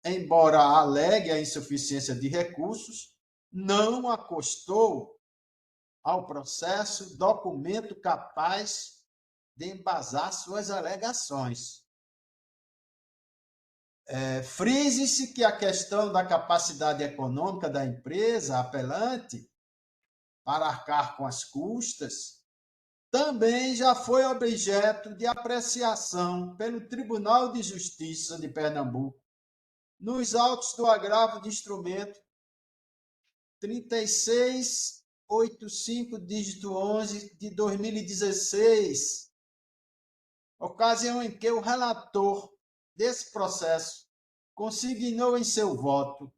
embora alegue a insuficiência de recursos, não acostou ao processo documento capaz de embasar suas alegações. Frise-se que a questão da capacidade econômica da empresa apelante para arcar com as custas também já foi objeto de apreciação pelo Tribunal de Justiça de Pernambuco nos autos do agravo de instrumento 3685, dígito 11, de 2016, ocasião em que o relator desse processo consignou em seu voto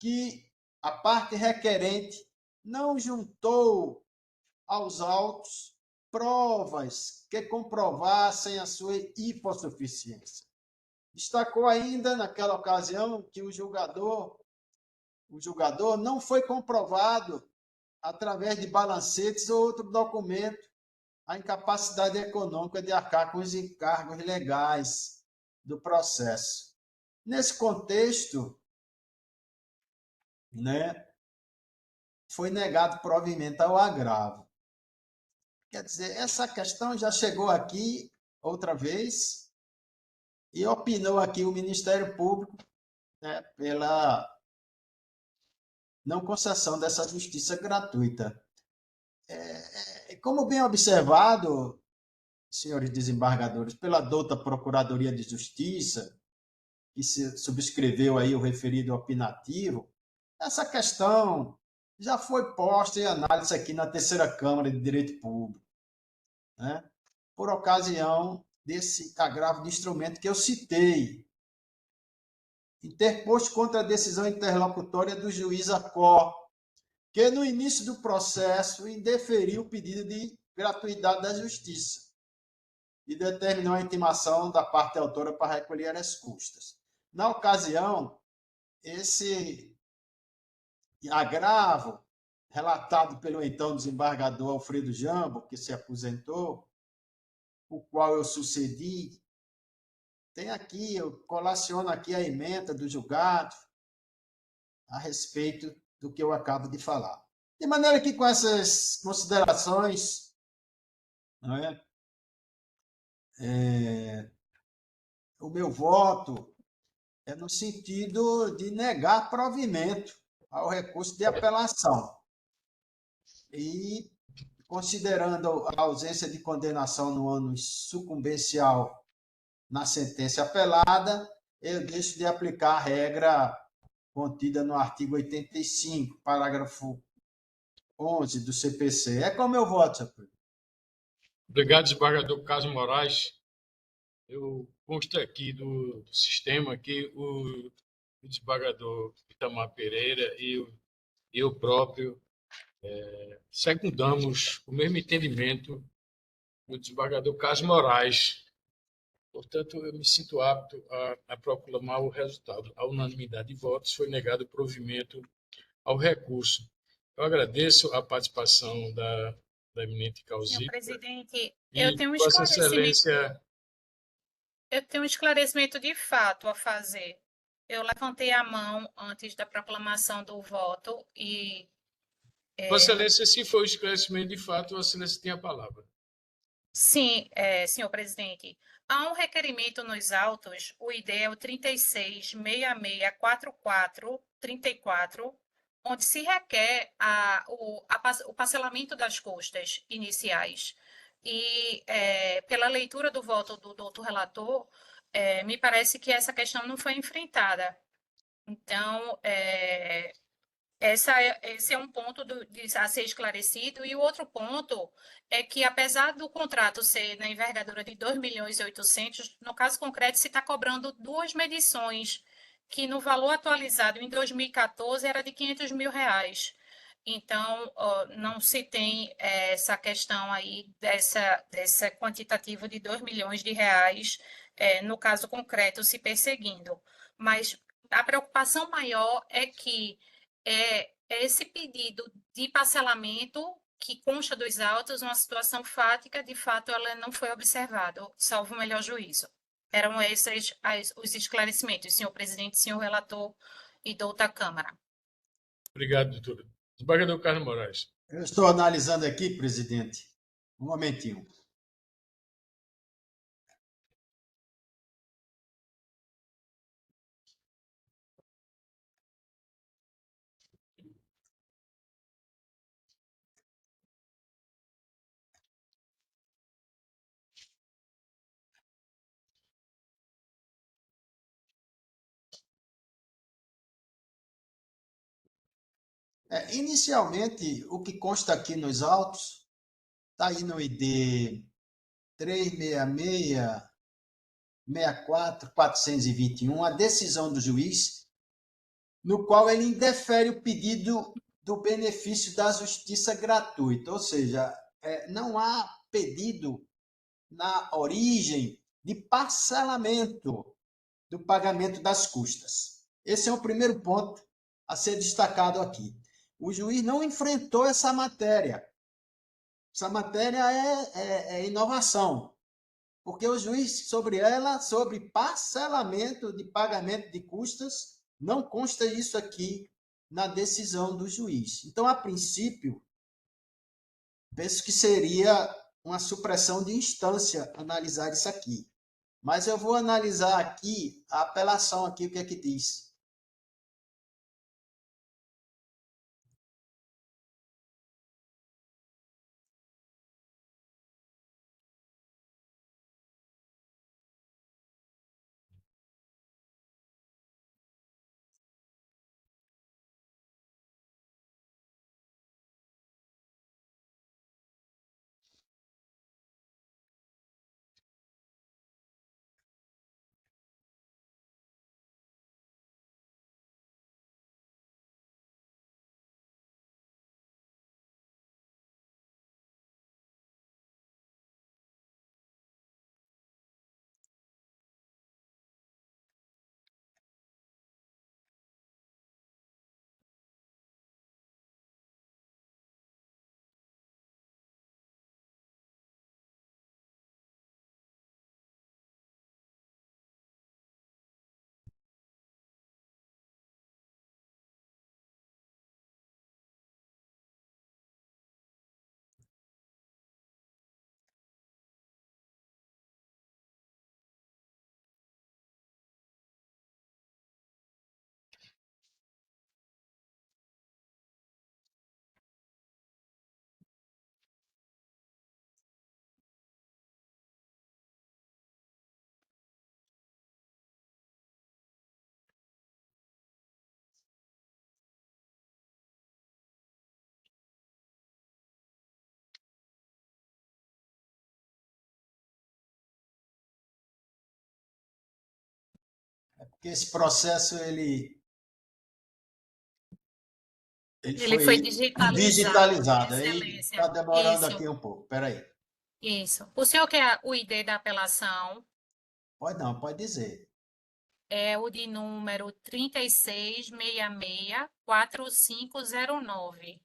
que a parte requerente não juntou aos autos provas que comprovassem a sua hipossuficiência. Destacou ainda, naquela ocasião, que o julgador não foi comprovado, através de balancetes ou outro documento, a incapacidade econômica de arcar com os encargos legais do processo. Nesse contexto, né, foi negado provimento ao agravo. Quer dizer, essa questão já chegou aqui outra vez e opinou aqui o Ministério Público, né, pela não concessão dessa justiça gratuita. Como bem observado, senhores desembargadores, pela douta Procuradoria de Justiça, que se subscreveu aí o referido opinativo, essa questão já foi posta em análise aqui na Terceira Câmara de Direito Público, né? Por ocasião desse agravo de instrumento que eu citei, interposto contra a decisão interlocutória do juiz Acó, que no início do processo indeferiu o pedido de gratuidade da Justiça e determinou a intimação da parte autora para recolher as custas. Na ocasião, esse agravo, relatado pelo então desembargador Alfredo Jambo, que se aposentou, o qual eu sucedi, tem aqui, eu colaciono aqui a ementa do julgado a respeito do que eu acabo de falar. De maneira que, com essas considerações, não é? O meu voto é no sentido de negar provimento ao recurso de apelação. E, considerando a ausência de condenação no ano sucumbencial na sentença apelada, eu deixo de aplicar a regra contida no artigo 85, parágrafo 11 do CPC. É como eu voto, senhor presidente. Obrigado, desembargador Carlos Moraes. Eu consto aqui do sistema que o desembargador Itamar Pereira e eu próprio secundamos o mesmo entendimento do desembargador Carlos Moraes. Portanto, eu me sinto apto a proclamar o resultado. A unanimidade de votos foi negado o provimento ao recurso. Eu agradeço a participação da eminente Senhor causídica presidente, e Vossa Excelência. eu tenho um esclarecimento de fato a fazer. Eu levantei a mão antes da proclamação do voto e Vossa Excelência, se for esclarecimento de fato, Vossa Excelência tem a palavra. sim, senhor presidente, há um requerimento nos autos, o ID é o 36664434, onde se requer o parcelamento das custas iniciais. E, pela leitura do voto do doutor relator, me parece que essa questão não foi enfrentada. Então, esse é um ponto a ser esclarecido. E o outro ponto é que, apesar do contrato ser na envergadura de 2.800.000, no caso concreto, se está cobrando duas medições, que no valor atualizado em 2014 era de R$ 500.000. Então, não se tem essa questão aí dessa quantitativo de R$ 2.000.000, no caso concreto, se perseguindo. Mas a preocupação maior é que esse pedido de parcelamento que consta dos autos, uma situação fática, de fato, ela não foi observada, salvo o melhor juízo. Eram esses os esclarecimentos, senhor presidente, senhor relator e doutora Câmara. Obrigado, doutor. Desembargador Carlos Moraes. Eu estou analisando aqui, presidente. Um momentinho. Inicialmente, o que consta aqui nos autos, está aí no ID 366-64-421, a decisão do juiz, no qual ele indefere o pedido do benefício da justiça gratuita, ou seja, não há pedido na origem de parcelamento do pagamento das custas. Esse é o primeiro ponto a ser destacado aqui. O juiz não enfrentou essa matéria. Essa matéria é inovação, porque o juiz sobre parcelamento de pagamento de custas, não consta isso aqui na decisão do juiz. Então, a princípio, penso que seria uma supressão de instância analisar isso aqui. Mas eu vou analisar aqui a apelação aqui, o que é que diz. que esse processo ele Ele foi digitalizado, digitalizado. Aí Excelência. está demorando Isso, aqui um pouco. Espera aí. isso. O senhor quer o ID da apelação? Pode não, pode dizer. É o de número 36664509.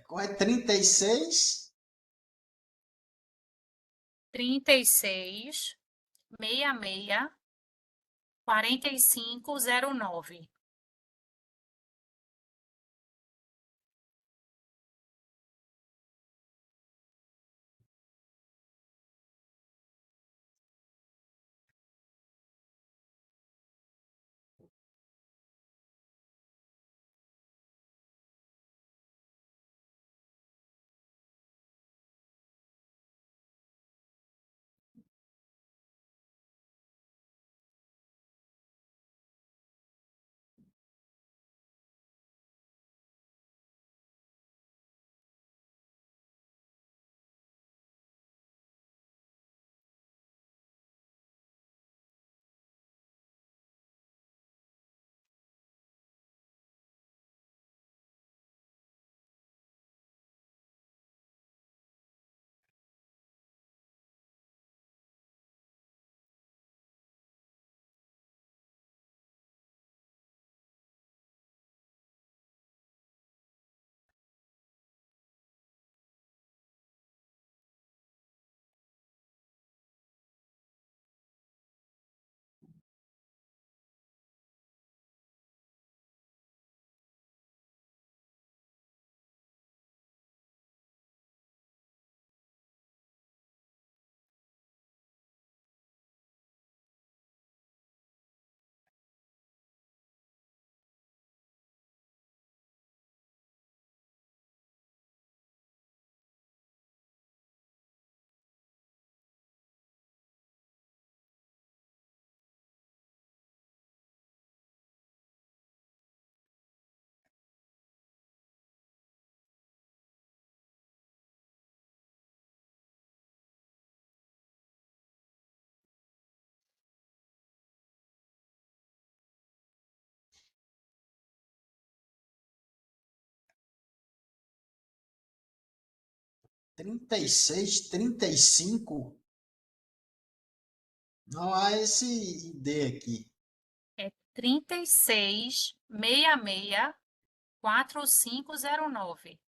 Qual é 36? 36664509. Trinta e seis, 35? Não há esse ID aqui. É 36664509.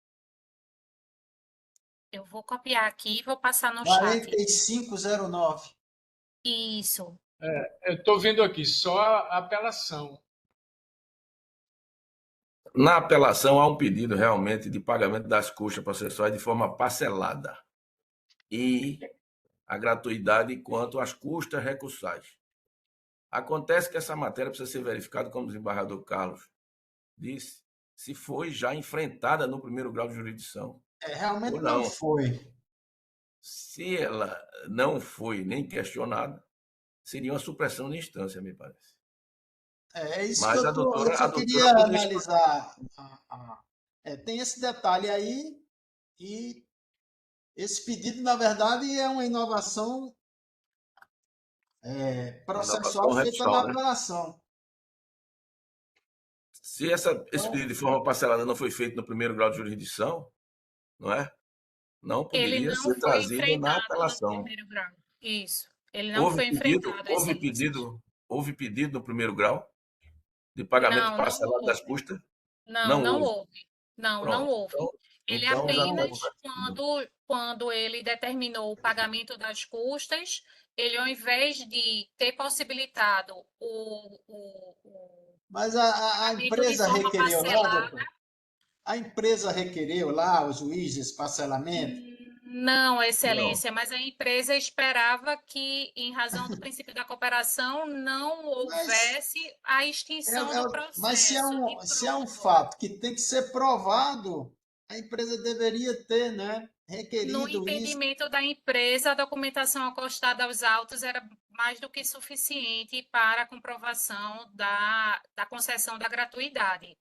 Eu vou copiar aqui e vou passar no chat. 4509. Isso. Eu estou vendo aqui só a apelação. Na apelação, há um pedido realmente de pagamento das custas processuais de forma parcelada e a gratuidade quanto às custas recursais. Acontece que essa matéria precisa ser verificada, como o desembargador Carlos disse, se foi já enfrentada no primeiro grau de jurisdição. Realmente Ou não não. foi. Se ela não foi nem questionada, seria uma supressão de instância, me parece. É isso Mas que eu só queria poderia analisar. Tem esse detalhe aí, e esse pedido, na verdade, é uma inovação processual inovação feita na recursal, né? apelação. Se esse pedido de forma parcelada não foi feito no primeiro grau de jurisdição, não é? Não Ele poderia não ser foi trazido na enfrentado no apelação. primeiro grau. Isso. Ele não foi enfrentado. Houve pedido no primeiro grau de pagamento Não parcelado das houve. custas? Não, Não não houve. houve. Não Pronto. houve. Ele Então já está apenas, convertido. quando ele determinou o pagamento das custas, ele, ao invés de ter possibilitado Mas a pagamento de empresa forma requeriu, não, parcelada, doutor? A empresa requereu lá, o juiz, esse parcelamento? Não, Excelência, mas a empresa esperava que, em razão do princípio da cooperação, não Mas, houvesse a extinção do mas se é processo de se é um pronto. fato que tem que ser provado, a empresa deveria ter, né, No requerido isso. entendimento da empresa, a documentação acostada aos autos era mais do que suficiente para a comprovação da concessão da gratuidade.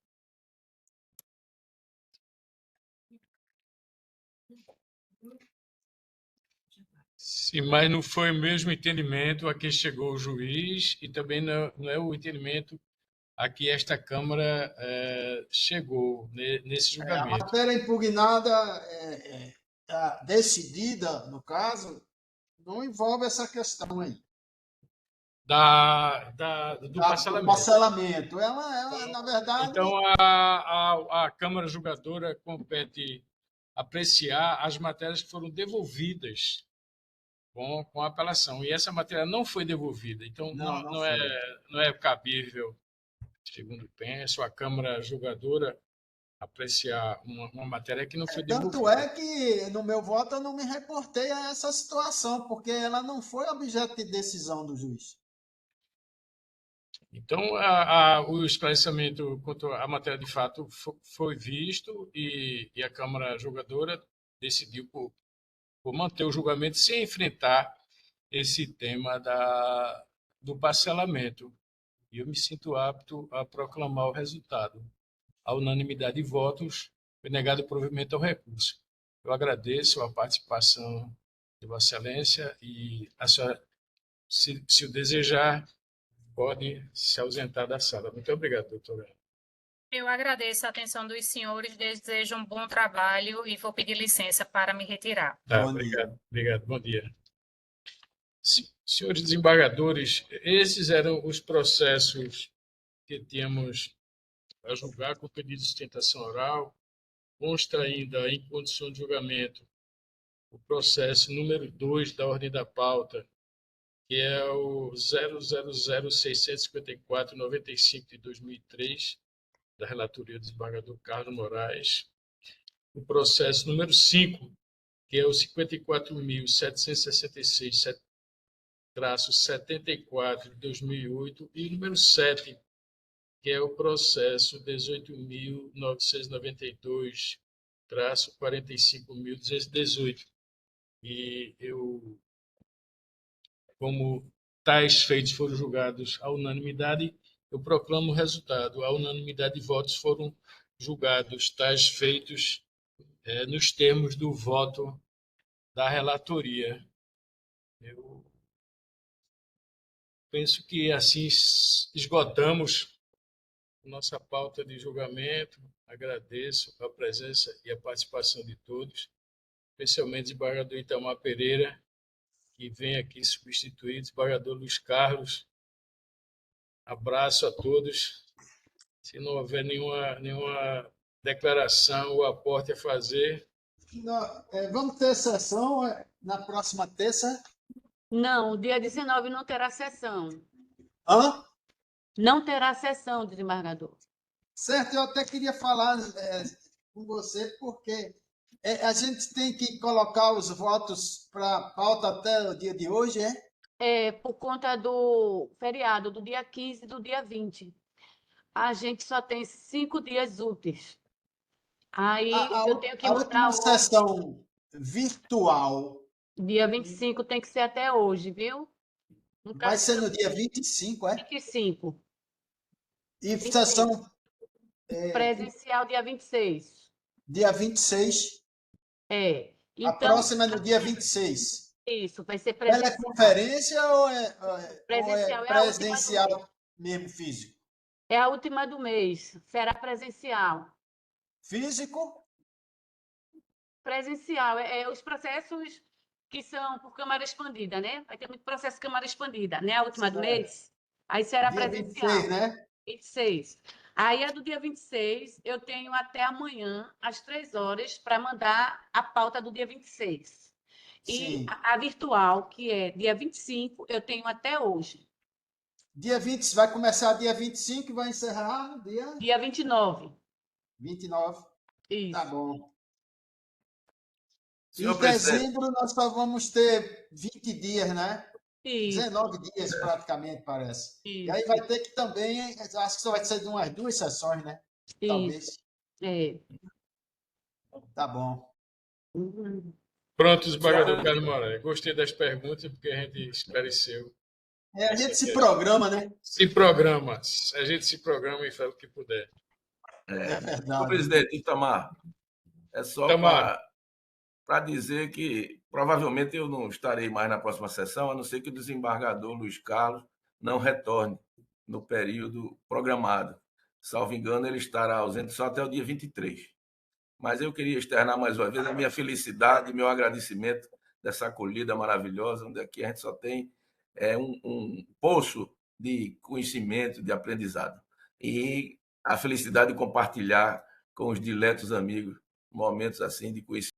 Sim, mas não foi o mesmo entendimento a que chegou o juiz e também não é o entendimento a que esta Câmara chegou nesse A julgamento. matéria impugnada, decidida, no caso, não envolve essa questão aí. Do Do parcelamento. parcelamento. Ela, na verdade. Então, a Câmara Julgadora compete apreciar as matérias que foram devolvidas com a apelação. E essa matéria não foi devolvida. Então, Não não é cabível, segundo penso, a Câmara Julgadora apreciar uma matéria que não foi devolvida. Tanto é que, no meu voto, eu não me reportei a essa situação, porque ela não foi objeto de decisão do juiz. Então, o esclarecimento quanto à matéria de fato foi visto e a Câmara Julgadora decidiu por manter o julgamento sem enfrentar esse tema do parcelamento. E eu me sinto apto a proclamar o resultado. A unanimidade de votos foi negado o provimento ao recurso. Eu agradeço a participação de Vossa Excelência e a senhora, se o desejar, pode se ausentar da sala. Muito obrigado, doutora. Eu agradeço a atenção dos senhores, desejo um bom trabalho e vou pedir licença para me retirar. Tá, obrigado. Bom dia. Senhores desembargadores, esses eram os processos que tínhamos a julgar com pedido de sustentação oral. Consta ainda em condição de julgamento o processo número 2 da ordem da pauta, que é o 000655495 de 2003, da relatoria do desembargador Carlos Moraes. O processo número 5, que é o 54.766-74 de 2008, e o número 7, que é o processo 18.992-45.218. E eu, como tais feitos foram julgados à unanimidade, eu proclamo o resultado. A unanimidade de votos foram julgados tais feitos nos termos do voto da relatoria. Eu penso que assim esgotamos nossa pauta de julgamento. Agradeço a presença e a participação de todos, especialmente o desembargador Itamar Pereira, que vem aqui substituir o desembargador Luiz Carlos. Abraço a todos. Se não houver nenhuma declaração ou aporte a fazer. Vamos ter sessão na próxima terça? Não, dia 19 não terá sessão. Hã? Não terá sessão, desembargador. Certo, eu até queria falar com você, porque a gente tem que colocar os votos para a pauta até o dia de hoje, é? Por conta do feriado, do dia 15 e do dia 20. A gente só tem 5 dias úteis. Aí eu tenho que a mandar última sessão virtual. Dia 25 tem que ser até hoje, viu? Vai ser no dia 25, é? 25. E sessão presencial dia 26. Dia 26. Então, a próxima é no dia 26. Isso, vai ser presencial. Teleconferência ou presencial, ou é presencial mesmo, físico? É a última do mês. Será presencial. Físico? Presencial. Os processos que são por câmara expandida, né? Vai ter muito processo câmara expandida, né? A última do mês. Aí será dia presencial. 26, né? 26. Aí a do dia 26, eu tenho até amanhã, às 3 horas, para mandar a pauta do dia 26. Sim. E a virtual, que é dia 25, eu tenho até hoje. Dia 20, vai começar dia 25 e vai encerrar dia 29. 29. Isso. Tá bom. Em Senhor presidente, dezembro nós só vamos ter 20 dias, né? Isso. 19 dias praticamente, parece. E aí Isso. vai ter que também, acho que só vai ser de umas 2 sessões, né? Isso. Talvez. É. Tá bom. Uhum. Pronto, desembargador Carlos Moraes. Gostei das perguntas, porque a gente esclareceu. A gente se programa, né? Se programa. A gente se programa e faz o que puder. É senhor verdade. presidente Itamar, é só Itamar. para dizer que provavelmente eu não estarei mais na próxima sessão, a não ser que o desembargador Luiz Carlos não retorne no período programado. Salvo engano, ele estará ausente só até o dia 23. Mas eu queria externar mais uma vez a minha felicidade e meu agradecimento dessa acolhida maravilhosa, onde aqui a gente só tem um poço de conhecimento, de aprendizado. E a felicidade de compartilhar com os diletos amigos momentos assim de conhecimento.